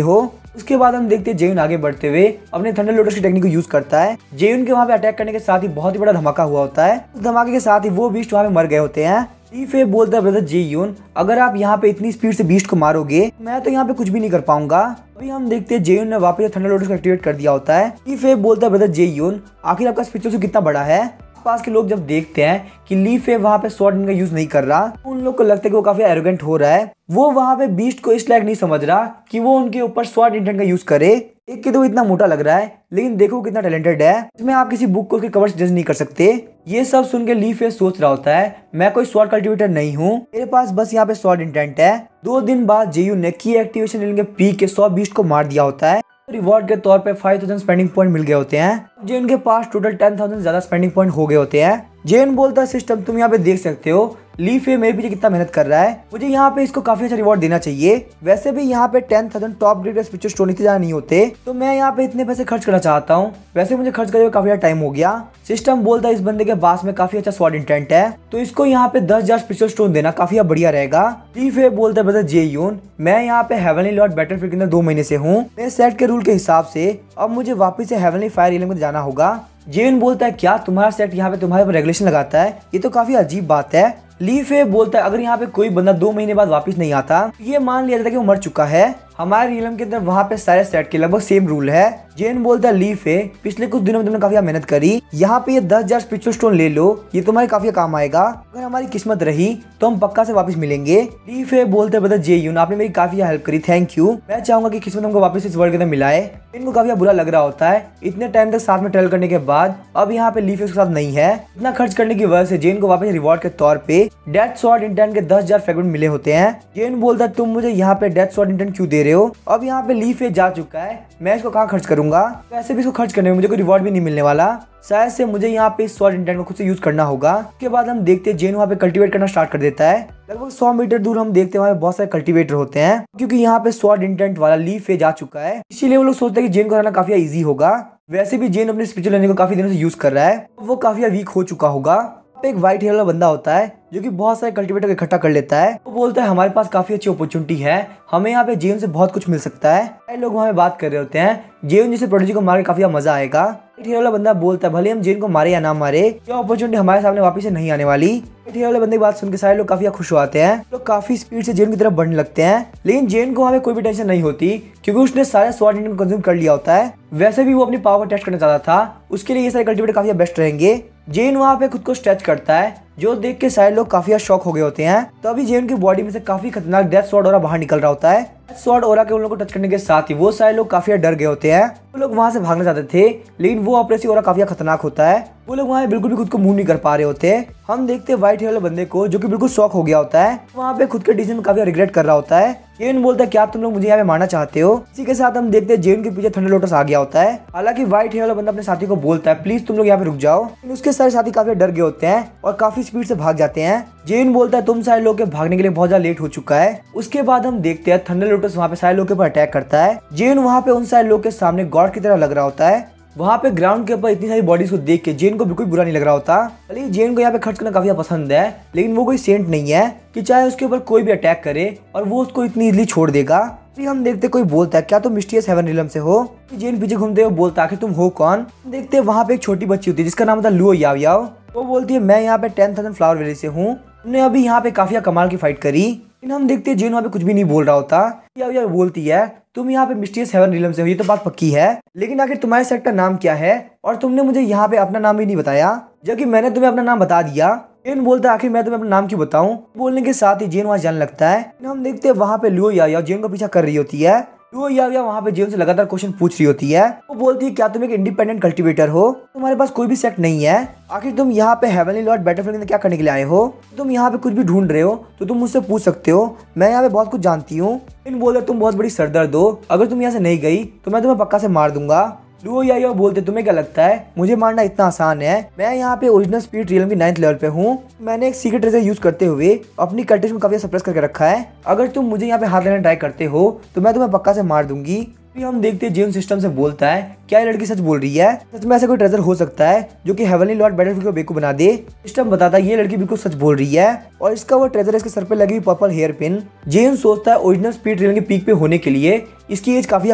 हो। उसके बाद हम देखते हैं जेयुन आगे बढ़ते हुए अपने थंडर लोटस की टेक्निक को यूज करता है। जेयुन के वहाँ पे अटैक करने के साथ ही बहुत ही बड़ा धमाका हुआ होता है, उस धमाके के साथ ही वो बीस्ट वहाँ पे मर गए होते हैं। ली फे बोलता है ब्रदर जेयुन अगर आप यहाँ पे इतनी स्पीड से बीस्ट को मारोगे मैं तो यहाँ पे कुछ भी नहीं कर पाऊंगा। अभी हम देखते हैं जेयुन ने वापस थंडर लोटस को एक्टिवेट कर दिया होता है। ली फे बोलता है ब्रदर जेयुन आखिर आपका स्पिरिचुअल से कितना बड़ा है। पास के लोग जब देखते हैं कि ली फे वहाँ पे स्वॉर्ड का यूज नहीं कर रहा, तो उन लोग को लगता है कि वो काफी एरोगेंट हो रहा है, वो वहाँ पे बीस्ट को इस लायक नहीं समझ रहा कि वो उनके ऊपर स्वॉर्ड इंटेंट का यूज करे। एक के तो इतना मोटा लग रहा है लेकिन देखो कितना टैलेंटेड है, इसमें आप किसी बुक को उसके कवर से जज नहीं कर सकते। ये सब सुन के ली फे सोच रहा होता है मैं कोई स्वॉर्ड कल्टिवेटर नहीं हूँ, मेरे पास बस यहाँ पे स्वॉर्ड इंटेंट है। 2 दिन बाद जेयुन ने की एक्टिवेशन लेंगे पीक के 100 बीस्ट को मार दिया होता है। रिवॉर्ड के तौर पे 5000 स्पेंडिंग पॉइंट मिल गए होते हैं। जेन के पास टोटल 10,000 ज्यादा स्पेंडिंग पॉइंट हो गए होते हैं। जेन बोलता है सिस्टम तुम यहाँ पे देख सकते हो ली फे मेरे पीछे कितना मेहनत कर रहा है, मुझे यहाँ पे इसको काफी अच्छा रिवॉर्ड देना चाहिए। वैसे भी यहाँ पे 10,000 टॉप ग्रेड स्पिरिचुअल स्टोन इतने ज्यादा नहीं होते, तो मैं यहाँ पे इतने पैसे खर्च करना चाहता हूँ। वैसे मुझे खर्च करने में काफी टाइम हो गया। सिस्टम बोलता है इस बंदे के पास में काफी अच्छा स्वॉर्ड इंटेंट है, तो इसको यहाँ पे 10,000 स्पिरिचुअल स्टोन देना काफी बढ़िया रहेगा। ली फे बोलता है ब्रदर जेयुन मैं यहाँ पे हेवनली लॉर्ड बैटलफील्ड के अंदर 2 महीने से हूँ, मेरे सेट के रूल के हिसाब से अब मुझे वापस से हेवनली फायर रियल्म में जाना होगा। जेयुन बोलता है क्या तुम्हारा सेट यहाँ पे तुम्हारे ऊपर रेगुलेशन लगाता है, ये तो काफी अजीब बात है। ली फे बोलता है अगर यहाँ पे कोई बंदा 2 महीने बाद वापस नहीं आता ये मान लिया जाता कि वो मर चुका है। हमारे रियलम के अंदर वहाँ पे सारे सेट के लगभग सेम रूल है। जेन बोलता है ली फे पिछले कुछ दिनों में तुमने काफी मेहनत करी, यहाँ पे ये 10,000 स्पिरिचुअल स्टोन ले लो, ये तुम्हारे काफी काम आएगा, अगर हमारी किस्मत रही तो हम पक्का से वापस मिलेंगे। ली फे बोलते हैं ब्रदर जेयुन आपने मेरी काफी हेल्प करी, थैंक यू, मैं चाहूंगा कि किस्मत हमको वापस इस वर्ल्ड के अंदर मिलाए। इनको काफी बुरा लग रहा होता है इतने टाइम तक साथ में ट्रेवल करने के बाद अब यहाँ पे ली फे के साथ नहीं है। इतना खर्च करने की वजह से जेन को वापस रिवॉर्ड के तौर पे डेथ स्वॉर्ड इंटेंट के 10,000 फ्रेगमेंट मिले होते हैं। जेन बोलता है तुम मुझे यहाँ पे डेथ स्वॉर्ड इंटेंट क्यों दे रहे हो, अब यहाँ पे ली फे जा चुका है, मैं इसको कहाँ खर्च करूंगा, वैसे भी इसको खर्च करने में मुझे कोई रिवॉर्ड भी नहीं मिलने वाला, शायद से मुझे यहाँ पे इस स्वॉर्ड इंटेंट को खुद से यूज करना होगा। उसके बाद हम देखते हैं जेन वहाँ पे कल्टीवेट करना स्टार्ट कर देता है। लगभग 100 मीटर दूर हम देखते हैं वहाँ पे बहुत सारे कल्टीवेटर होते हैं, क्योंकि यहाँ पे स्वॉर्ड इंटेंट वाला ली फे जा चुका है, इसीलिए वो लोग सोचते हैं कि जेन को हराना काफी इजी होगा। वैसे भी जेन अपने स्पिरिचुअल लेने को काफी दिनों से यूज कर रहा है, वो काफी वीक हो चुका होगा। एक व्हाइट हेयर वाला बंदा होता है जो कि बहुत सारे कल्टीवेटर इकट्ठा कर लेता है, वो बोलता है हमारे पास काफी अच्छी अपॉर्चुनिटी है, हमें यहाँ पे जेन से बहुत कुछ मिल सकता है। कई लोग वहाँ पे बात कर रहे होते हैं जेन जैसे प्रोडक्ट को मार के काफी मजा आएगा। व्हाइट हेयर वाला बंदा बोलता है भले हम जेन को मारे या ना मारे ये अपॉर्चुनिटी हमारे सामने वापस से नहीं आने वाली। व्हाइट हेयर वाले बंदे की बात सुनकर सारे लोग काफी खुश होते हैं, लोग काफी स्पीड से जेन की तरफ बढ़ने लगते हैं, लेकिन जेन को वहाँ पे कोई भी टेंशन नहीं होती क्योंकि उसने सारे स्वॉर्ड इंटेंट कंज्यूम कर लिया होता है। वैसे भी वो अपनी पावर टेस्ट करना चाहता था, उसके लिए ये सारे कल्टीवेटर काफी बेस्ट रहेंगे। जेन वहाँ पे खुद को स्ट्रेच करता है जो देख के सारे लोग काफी शॉक हो गए होते हैं। तो अभी जेन की बॉडी में से काफी खतरनाक डेथ स्वॉर्ड ऑरा बाहर निकल रहा होता है। डेथ स्वॉर्ड ऑरा के उन लोगों को टच करने के साथ ही वो सारे लोग काफी डर गए होते हैं, वो लोग वहां से भागना चाहते थे, लेकिन वो ऑपरेसिव ऑरा काफी खतरनाक होता है, वो लोग वहाँ बिल्कुल भी खुद को मूव नहीं कर पा रहे होते। हम देखते हैं व्हाइट हेयर वाले बंदे को जो कि बिल्कुल शॉक हो गया होता है, वहाँ पे खुद के डिसीजन में काफी रिग्रेट कर रहा होता है। जेन बोलता है क्या तुम लोग मुझे यहाँ पे मारना चाहते हो। इसी के साथ हम देखते हैं जेन के पीछे थंडर लोटस आ गया होता है। हालांकि व्हाइट हेयर वाला बंदा अपने साथी को बोलता है प्लीज तुम लोग यहाँ पे रुक जाओ, लेकिन उसके सारे साथी काफी डर गए होते हैं और काफी स्पीड से भाग जाते हैं। जेन बोलता है तुम सारे लोग के भागने के लिए बहुत ज्यादा लेट हो चुका है। उसके बाद हम देखते हैं थंडर लोटस वहाँ पे सारे लोग के ऊपर अटैक करता है। जेन वहाँ पे उन सारे लोग के सामने गॉड की तरह लग रहा होता है। वहाँ पे ग्राउंड के ऊपर इतनी सारी बॉडीज को देख के जेन को बिल्कुल बुरा नहीं लग रहा होता। भले जेन को यहाँ पे खर्च करना काफी पसंद है, लेकिन वो कोई सेंट नहीं है कि चाहे उसके ऊपर कोई भी अटैक करे और वो उसको इतनी इजीली छोड़ देगा। फिर हम देखते कोई बोलता है क्या तुम मिस्टीरियस हेवन रियल्म से हो। जेन पीछे घूमते हुए बोलता है तुम हो कौन। देखते हैं वहाँ पे एक छोटी बच्ची होती है जिसका नाम था लुओ याओ याओ। वो बोलती है मैं यहाँ पे 10,000 फ्लावर वैली से हूँ, तुमने अभी यहाँ पे काफी कमाल की फाइट करी। लेकिन हम देखते हैं जेन वहाँ पे कुछ भी नहीं बोल रहा होता। याओ बोलती है तुम यहाँ पे मिस्टीरियस हेवन रियल्म से हो, ये तो बात पक्की है, लेकिन आखिर तुम्हारे सेट का नाम क्या है और तुमने मुझे यहाँ पे अपना नाम भी नहीं बताया जबकि मैंने तुम्हें अपना नाम बता दिया। जेन बोलता है आखिर मैं तुम्हें अपना नाम क्यों बताऊं। बोलने के साथ ही जेन वहाँ जाने लगता है। हम देखते हैं वहाँ पे लुओ याओ जेन को पीछा कर रही होती है। तो याविया वहाँ पे जेन से लगातार क्वेश्चन पूछ रही होती है। वो बोलती है क्या तुम एक इंडिपेंडेंट कल्टीवेटर हो, तुम्हारे पास कोई भी सेक्ट नहीं है, आखिर तुम यहाँ पे हेवनली लॉर्ड बैटलफील्ड में क्या करने के लिए आए हो, तुम यहाँ पे कुछ भी ढूंढ रहे हो तो तुम मुझसे पूछ सकते हो, मैं यहाँ पे बहुत कुछ जानती हूँ। इन बोले तुम बहुत बड़ी सरदर्द हो, अगर तुम यहाँ से नहीं गई तो मैं तुम्हें पक्का से मार दूंगा। लुओ याओ बोलते तुम्हें क्या लगता है मुझे मारना इतना आसान है, मैं यहाँ पे ओरिजिनल स्पीड रियलम की 9th लेवल पे हूँ, मैंने एक सीक्रेट ट्रेजर यूज करते हुए अपनी कल्टिवेशन को काफी सप्रेस करके रखा है, अगर तुम मुझे यहाँ पे हाथ लेना ट्राई करते हो तो मैं तुम्हें पक्का से मार दूंगी। फिर हम देखते हैं जेन सिस्टम से बोलता है क्या ये लड़की सच बोल रही है, सच में ऐसा कोई ट्रेजर हो सकता है जो कि हेवनली लॉर्ड बैटलफील्ड को बेवकूफ बना दे। सिस्टम बताता है ये लड़की बिल्कुल सच बोल रही है और इसका वो ट्रेजर इसके सर पे लगी हुई पर्पल हेयर पिन। जेन सोचता है ओरिजिनल स्पीड रियल के पीक पे होने के लिए इसकी एज काफी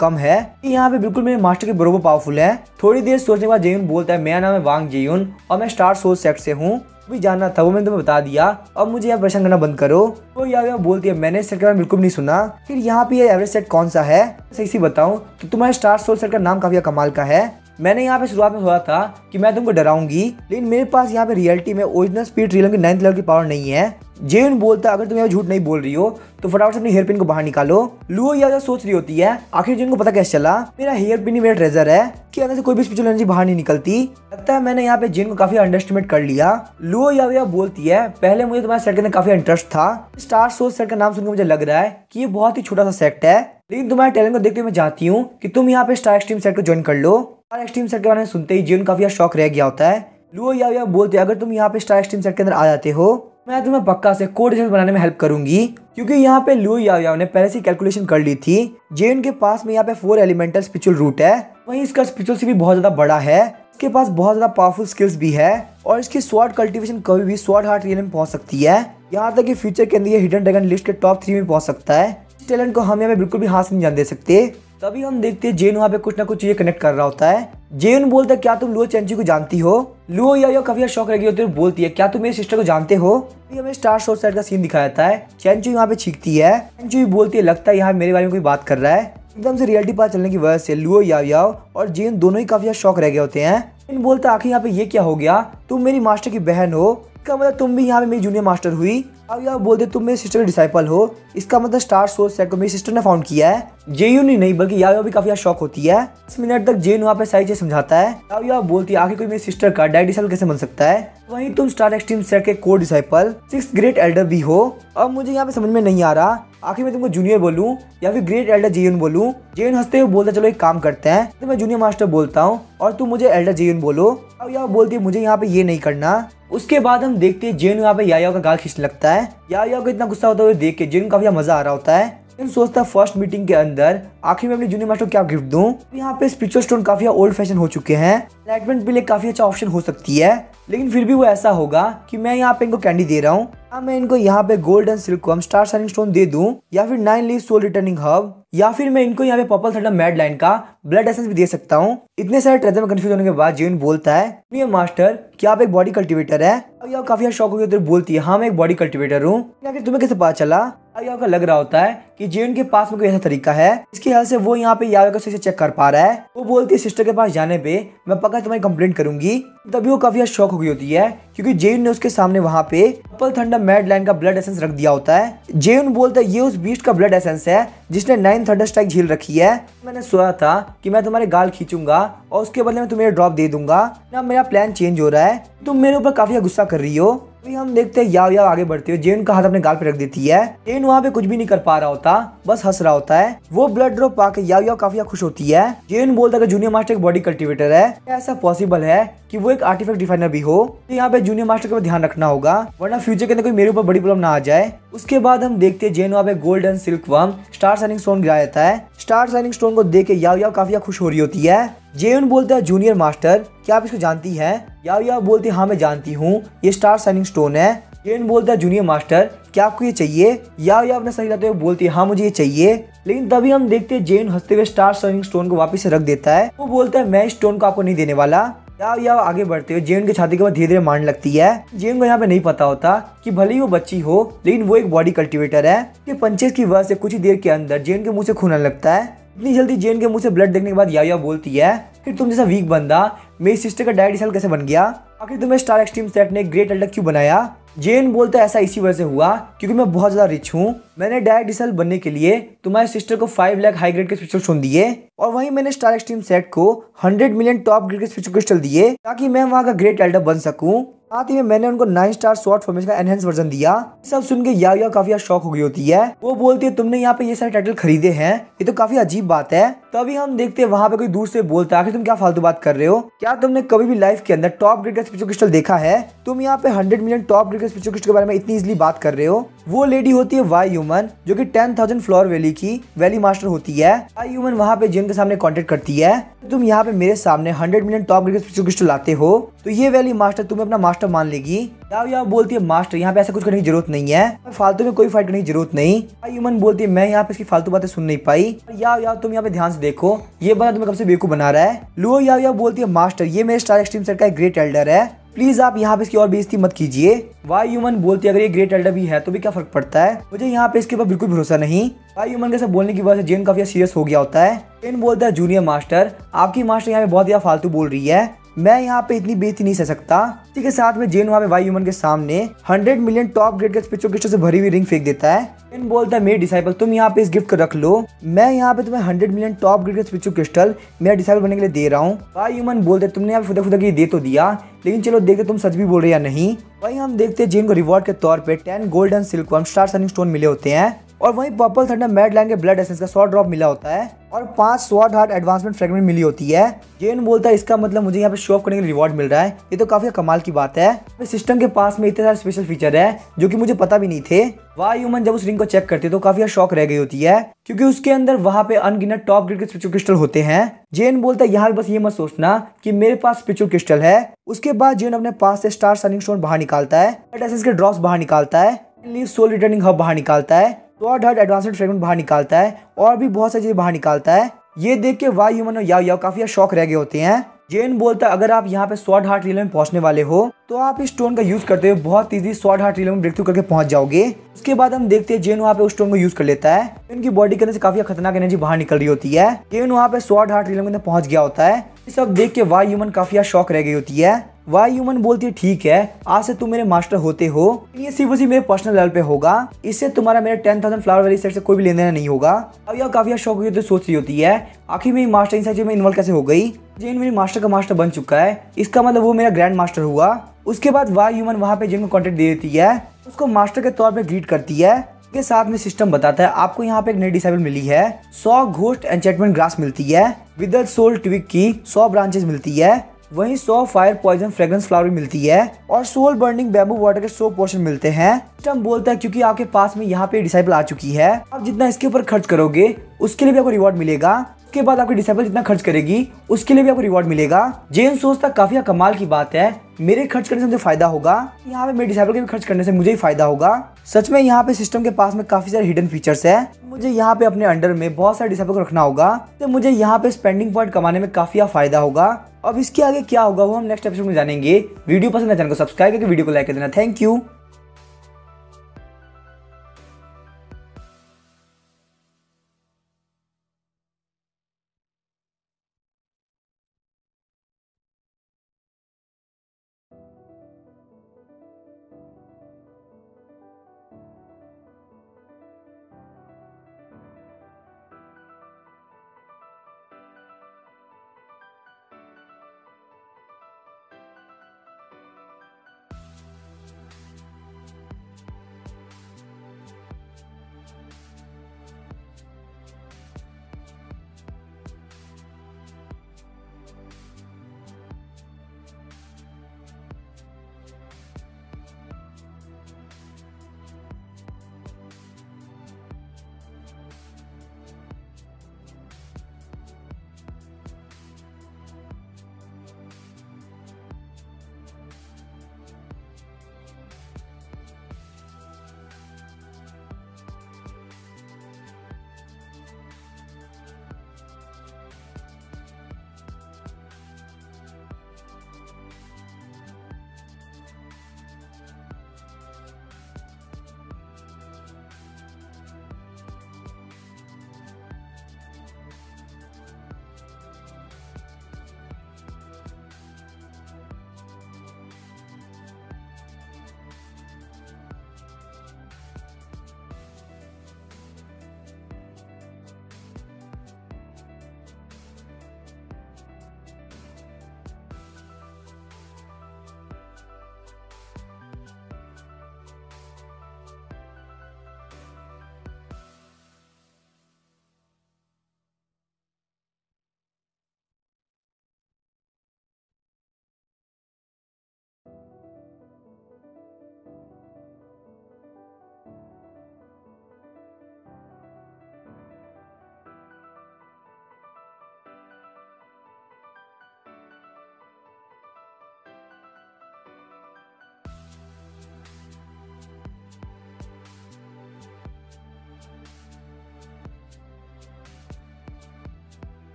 कम है, यहाँ पे बिल्कुल मेरे मास्टर के बरोबर पावरफुल है। थोड़ी देर सोचने के बाद जेन बोलता है मेरा नाम है वांग जेयुन और मैं स्टार सोल सेक्ट से हूँ, भी जानना था वो मैंने तुम्हें बता दिया, अब मुझे यहाँ परेशान करना बंद करो। तो याविया बोलती है मैंने इस सेट के बारे में बिल्कुल नहीं सुना, फिर यहाँ पे ये एवरेज सेट कौन सा है, सही सी बताऊं तो तुम्हारे स्टार सोल सेट का नाम काफी कमाल का है। मैंने यहाँ पे शुरुआत में सोचा था कि मैं तुमको डराऊंगी, लेकिन मेरे पास यहाँ पे रियलिटी में ओरिजिनल स्पीड रियलम की 9th लेवल की पावर नहीं है। जेन बोलता अगर तुम यहाँ झूठ नहीं बोल रही हो तो फटाफट से अपनी हेयर पिन को बाहर निकालो। लुओ याविया सोच रही होती है आखिर जेन को पता कैसे चला मेरा हेयर पिन ही मेरा ट्रेजर है, कि अंदर से कोई भी स्पिरिचुअल एनर्जी बाहर नहीं निकलती, लगता है मैंने यहाँ पे जेन को काफी अंडरएस्टिमेट कर लिया। लुओ याविया बोलती है पहले मुझे तुम्हारे सेट के अंदर काफी इंटरेस्ट था, स्टार सोल सेट का नाम सुनकर मुझे लग रहा है कि ये बहुत ही छोटा सा सेट है, लेकिन तुम्हारे टैलेंट को देखते मैं चाहती हूँ कि तुम यहाँ पे स्टार एक्सट्रीम सेट को ज्वाइन कर लो। स्टार एक्सट्रीम सेट के बारे में सुनते ही जेन काफी शौक रह गया होता है। लुओ याविया बोलते अगर तुम यहाँ पे स्टार एक्सट्रीम सेट के अंदर आ जाते हो मैं तुम्हें पक्का से कोड डिजाइन बनाने में हेल्प करूंगी, क्योंकि यहाँ पे लुओ याविया ने पहले से कैलकुलेशन कर ली थी। जेन के पास में यहाँ पे 4 एलिमेंटल स्पिरिचुअल रूट है, वहीं इसका स्पिरिचुअल से भी बहुत ज्यादा बड़ा है, इसके पास बहुत ज्यादा पावरफुल स्किल्स भी है और इसकी स्वॉर्ड कल्टीवेशन कभी भी स्वॉर्ड हार्ट रियल में पहुंच सकती है, यहाँ तक कि फ्यूचर के अंदर ये हिडन ड्रैगन लिस्ट के टॉप 3 में पहुंच सकता है। इस टैलेंट को हम यहाँ पे बिल्कुल भी हाथ से नहीं जान दे सकते। तभी हम देखते हैं जेन वहाँ पे कुछ ना कुछ चीजें कनेक्ट कर रहा होता है। जेन बोलता है क्या तुम लुओ चेंची को जानती हो, लुओ याविया काफी शौक रह गई होती है, बोलती है क्या तुम मेरी सिस्टर को जानते हो। हमें स्टार शॉट सेट का सीन दिखाया जाता है, चेंचू यहाँ पे छींकती है, चेंचू बोलती है लगता है यहाँ मेरे बारे में कोई बात कर रहा है। एकदम से रियलिटी पता चलने की वजह से लुओ याविया और जेन दोनों ही काफी शौक रह गए होते हैं। जेन बोलता है आखिर यहाँ पे ये क्या हो गया, तुम मेरी मास्टर की बहन हो, इसका मतलब तुम भी यहाँ पे मेरी जूनियर मास्टर हुई। अब यार बोलते तुम मेरी सिस्टर के डिसाइपल हो, इसका मतलब स्टार सोल सेट को मेरी सिस्टर ने फाउंड किया है। जेयून ही नहीं बल्कि याविया भी काफी शौक होती है। 10 मिनट तक जेन वहाँ पे सारी चीज समझाता है। याविया बोलती है आखिर कोई मेरी सिस्टर का डायरेक्ट डिसाइपल कैसे बन सकता है, वहीं तुम स्टार एक्सट्रीम सेट के core disciple 6th great Elder भी हो। अब मुझे यहाँ पे समझ में नहीं आ रहा आखिर मैं तुमको जूनियर बोलूं या फिर ग्रेट एल्डर जेयून बोलूं। जेयून हंसते हुए बोलता चलो एक काम करते हैं, तो मैं जूनियर मास्टर बोलता हूँ और तुम मुझे एल्डर जेयून बोलो। अब याविया बोलती है मुझे यहाँ पे ये नहीं करना। उसके बाद हम देखते हैं जेन यहाँ पे याविया का गाल खींचने लगता है। याविया को इतना गुस्सा होता हुए देख के जेन काफी मजा आ रहा होता है। जेन सोचता है फर्स्ट मीटिंग के अंदर आखिर में अपने जूनियर मास्टर को क्या गिफ्ट दूं। यहाँ पे स्पिरिचुअल स्टोन काफी ओल्ड फैशन हो चुके हैं, एनलाइटमेंट के लिए काफी अच्छा ऑप्शन हो सकती है, लेकिन फिर भी वो ऐसा होगा कि मैं यहाँ पे इनको कैंडी दे रहा हूँ, मैं इनको यहाँ पे gold and silkworm star shining stone दे दूं या फिर 9 लीफ सोल रिटर्निंग हर्ब, या फिर मैं इनको यहाँ पे पर्पल थंडर मैड लाइन का ब्लड एसेंस भी दे सकता हूँ। इतने सारे ट्रेजर में कंफ्यूज होने के बाद जेन बोलता है जूनियर मास्टर क्या आप एक बॉडी कल्टीवेटर है। अब यह काफी शौक हो गया, बोलती है हाँ मैं एक बॉडी कल्टीवेटर हूँ। तुम्हें कैसे पता चला। याविया का लग रहा होता है कि जेन के पास में कोई ऐसा तरीका है इसकी वजह से वो यहाँ पे याविया को सही से चेक कर पा रहा है। वो बोलती है सिस्टर के पास जाने पे मैं पक्का तुम्हारी कंप्लेंट करूंगी। तभी वो काफी शौक हो गई होती है क्योंकि जेन ने उसके सामने वहाँ पे पर्पल थंडर मैड लाइन का ब्लड एसेंस रख दिया होता है। जेन बोलता है ये उस बीस्ट का ब्लड एसेंस है जिसने 9 थंडर स्ट्राइक झील रखी है। मैंने सोचा था कि मैं तुम्हारे गाल खींचूंगा और उसके बदले में तुम्हें ड्रॉप दे दूंगा, ना मेरा प्लान चेंज हो रहा है, तुम मेरे ऊपर काफी गुस्सा कर रही हो। अभी हम देखते हैं याविया आगे बढ़ते हुए जेन का हाथ अपने गाल पे रख देती है। जेन वहाँ पे कुछ भी नहीं कर पा रहा होता, बस हंस रहा होता है। वो ब्लड ड्रॉप पाके याविया काफी खुश होती है। जेन बोलता है जूनियर मास्टर एक बॉडी कल्टीवेटर है, ऐसा पॉसिबल है कि वो एक आर्टिफैक्ट डिफाइनर भी हो, तो यहाँ पे जूनियर मास्टर का ध्यान रखना होगा वरना फ्यूचर के अंदर कोई मेरे ऊपर बड़ी प्रॉब्लम ना आ जाए। उसके बाद हम देखते हैं जेन वहाँ पे gold and silkworm star shining stone गिराया जाता है। स्टार शाइनिंग स्टोन को देख के याविया काफी खुश हो रही होती है। जेन बोलता है जूनियर मास्टर क्या आप इसको जानती है। याविया बोलती है हाँ मैं जानती हूँ, ये स्टार शाइनिंग स्टोन है। जेन बोलता है जूनियर मास्टर क्या आपको ये चाहिए। याविया अपने सही लाते हुए बोलती है हाँ मुझे ये चाहिए, लेकिन तभी हम देखते हैं जेन हंसते हुए स्टार शाइनिंग स्टोन को वापस से रख देता है। वो बोलता है मैं इस स्टोन को आपको नहीं देने वाला। याविया आगे बढ़ते हुए जेन की छाती के बाद धीरे धीरे मारने लगती है। जेन को यहाँ पे नहीं पता होता कि भले ही वो बच्ची हो लेकिन वो एक बॉडी कल्टीवेटर है। ये पंचेस की वजह से कुछ ही देर के अंदर जेन के मुंह से खून आने लगता है। इतनी जल्दी जेन के मुंह से ब्लड देखने के बाद याविया बोलती है फिर तुम जैसा वीक बंदा मेरी सिस्टर का डायरेक्ट डिसाइपल कैसे बन गया, आखिर तुम्हें स्टार एक्सट्रीम सेट ने ग्रेट एल्डर क्यों बनाया। जेन बोलता है ऐसा इसी वजह से हुआ क्योंकि मैं बहुत ज्यादा रिच हूँ। मैंने डायरेक्ट डिसेबल बनने के लिए तुम्हारे सिस्टर को 5 लाख हाई ग्रेड के स्पिरिचुअल स्टोन दिए और वहीं मैंने स्टार एक्सट्रीम सेट को 100 मिलियन टॉप ग्रेड के स्पिरिचुअल क्रिस्टल दिए ताकि मैं वहां का ग्रेट एल्डर बन सकूं। साथ ही में मैंने उनको 9 स्टार स्वॉर्ड फॉर्मेशन का एनहेंस वर्जन दिया। सब सुन के याओ काफी शॉक हो गई होती है। वो बोलती है तुमने यहाँ पे ये सारे टाइटल खरीदे हैं, ये तो काफी अजीब बात है। तभी हम देखते हैं वहां पे कोई दूर से बोलता है आखिर तुम क्या फालतू बात कर रहे हो, क्या तुमने कभी भी लाइफ के अंदर टॉप ग्रेड का स्पिरिचुअल क्रिस्टल देखा है? तुम यहाँ पे 100 मिलियन टॉप ग्रेड के स्पिरिचुअल क्रिस्टल के बारे में इतनी इजीली बात कर रहे हो। वो लेडी होती है वाई ह्यूमन जो कि 10,000 फ्लोर वैली की वैली मास्टर होती है। वाई ह्यूमन वहाँ पे जेन के सामने कॉन्टेक्ट करती है, तुम यहाँ पे मेरे सामने 100 मिलियन टॉप ग्रेड के स्पिरिचुअल क्रिस्टल लाते हो तो ये वैली मास्टर तुम्हें अपना मास्टर मान लेगी। याओ बोलती है मास्टर यहाँ पे ऐसा कुछ करने की जरूरत नहीं है, फालतू में कोई फाइट करने की जरूरत नहीं। ह्यूमन बोलती है मैं यहाँ पे इसकी फालतू बातें सुन नहीं पाई। याओ तुम यहाँ पे ध्यान से देखो, ये बंदा तुम्हें कब से बेवकूफ बना रहा है। लुओ याओ बोलती है मास्टर ये मेरे स्टार एक्सट्रीम सेट का एक ग्रेट एल्डर है, प्लीज आप यहाँ पे इसकी और बेइज्जती मत कीजिए। वाई ह्यूमन बोलती है अगर ये ग्रेट एल्डर भी है तो भी क्या फर्क पड़ता है, मुझे यहाँ पे इसके ऊपर बिल्कुल भरोसा नहीं। वाई ह्यूमन के सब बोलने की वजह से जेन काफी सीरियस हो गया होता है। जेन बोलता है जूनियर मास्टर आपकी मास्टर यहाँ पे बहुत ज्यादा फालतू बोल रही है, मैं यहाँ पे इतनी बेइज्जती नहीं सह सकता। इसी के साथ में जेन वहाँ पे वाई ह्यूमन के सामने 100 मिलियन टॉप ग्रेड के स्पिरिचुअल क्रिस्टल से भरी हुई रिंग फेंक देता है। जेन बोलता है मेरे डिसाइपल तुम यहाँ पे इस गिफ्ट को रख लो, मैं यहाँ पे तुम्हें 100 मिलियन टॉप ग्रेड के स्पिरिचुअल क्रिस्टल मेरा डिसाइपल बनने के लिए दे रहा हूँ। वाई ह्यूमन बोलते तुमने यहाँ पे खुदा के दे तो दिया, लेकिन चलो देखते तुम सच भी बोल रहे या नहीं। वहीं हम देखते हैं जेन को रिवॉर्ड के तौर पे 10 gold and silkworm star shining stone मिले होते हैं और वहीं पर्पल थंडर मैड लाइन के ब्लड एसेंस का 100 ड्रॉप मिला होता है और 5 स्वॉर्ड हार्ट एडवांसमेंट फ्रेगमेंट मिली होती है। जेन बोलता है इसका मतलब मुझे यहाँ पे शो ऑफ करने के लिए रिवॉर्ड मिल रहा है, ये तो काफी कमाल की बात है। सिस्टम के पास में इतने सारे स्पेशल फीचर है जो कि मुझे पता भी नहीं थे। वाई ह्यूमन जब उस रिंग को चेक करती है तो काफी शॉक रह गई होती है क्योंकि उसके अंदर वहां पे अनगिनत टॉप ग्रेड के स्पिरिचुअल क्रिस्टल होते हैं। जेन बोलता है यहाँ बस ये मत सोचना कि मेरे पास स्पिरिचुअल क्रिस्टल है। उसके बाद जेन अपने पास से स्टार सनिंग स्टोन बाहर निकालता है, एसेंस के ड्रॉप्स बाहर निकालता है, लीव सोल रिटर्निंग हब बाहर निकालता है, स्वॉर्ड हार्ट एडवांसमेंट फ्रेगमेंट बाहर निकालता है और भी बहुत सारी चीजें बाहर निकालता है। ये देख के वाई ह्यूमन और याओ काफी शॉक रह गए होते हैं। जेन बोलता है अगर आप यहाँ पे स्वॉर्ड हार्ट रियल में पहुंचने वाले हो तो आप इस स्टोन का यूज करते हुए बहुत इजी स्वॉर्ड हार्ट रियल में ब्रेक थ्रू करके पहुंच जाओगे। उसके बाद हम देखते हैं जेन वहाँ पे उस स्टोन को यूज कर लेता है, उनकी बॉडी के अंदर से काफी खतरनाक एनर्जी बाहर निकल रही होती है। जेन वहाँ पे स्वॉर्ड हार्ट रियल में पहुंच गया होता है। ये सब देख के वाई ह्यूमन काफी शॉक रह गई होती है। वाई ह्यूमन बोलती है ठीक है आज से तुम मेरे मास्टर होते हो, ये सिर्फ उसी मेरे पर्सनल लेवल पे होगा, इससे तुम्हारा मेरे 10,000 फ्लावर वैली सेट से कोई भी लेना देना नहीं होगा। अब यह काफी शौक हुई तो सोच रही होती है आखिर मेरी मास्टर इन सारी चीजों में इन्वॉल्व कैसे हो गई। जेन मेरी मास्टर का मास्टर बन चुका है, इसका मतलब वो मेरा ग्रैंड मास्टर हुआ। उसके बाद वाई ह्यूमन वहाँ पे जेन को कॉन्टेक्ट दे देती है, उसको मास्टर के तौर पे ग्रीट करती है। के साथ में सिस्टम बताता है आपको यहाँ पे एक नई डिसेबल मिली है, 100 घोस्ट एन्चेंटमेंट ग्रास मिलती है, विदर्ड सोल ट्विग की 100 ब्रांचेस मिलती है, वहीं 100 फायर पॉइजन फ्रेग्रेंस फ्लावर मिलती है और सोल बर्निंग बैम्बू वाटर के 100 पोर्शन मिलते हैं। सिस्टम बोलता है क्योंकि आपके पास में यहाँ पे डिसाइपल आ चुकी है, आप जितना इसके ऊपर खर्च करोगे उसके लिए भी आपको रिवॉर्ड मिलेगा। उसके बाद आपकी डिसाइपल जितना खर्च करेगी उसके लिए भी आपको रिवॉर्ड मिलेगा। जेन सोचता काफी कमाल की बात है, मेरे खर्च करने से मुझे फायदा होगा, यहाँ पे मेरे डिसाइपल के भी खर्च करने से मुझे ही फायदा होगा। सच में यहाँ पे सिस्टम के पास में काफी सारे हिडन फीचर्स है, मुझे यहाँ पे अपने अंडर में बहुत सारे डिसाइपल को रखना होगा तो मुझे यहाँ पे स्पेंडिंग पॉइंट कमाने में काफी फायदा होगा। अब इसके आगे क्या होगा वो हम नेक्स्ट एपिसोड में जानेंगे। वीडियो पसंद है चैनल को सब्सक्राइब करके वीडियो को लाइक कर देना। Thank you.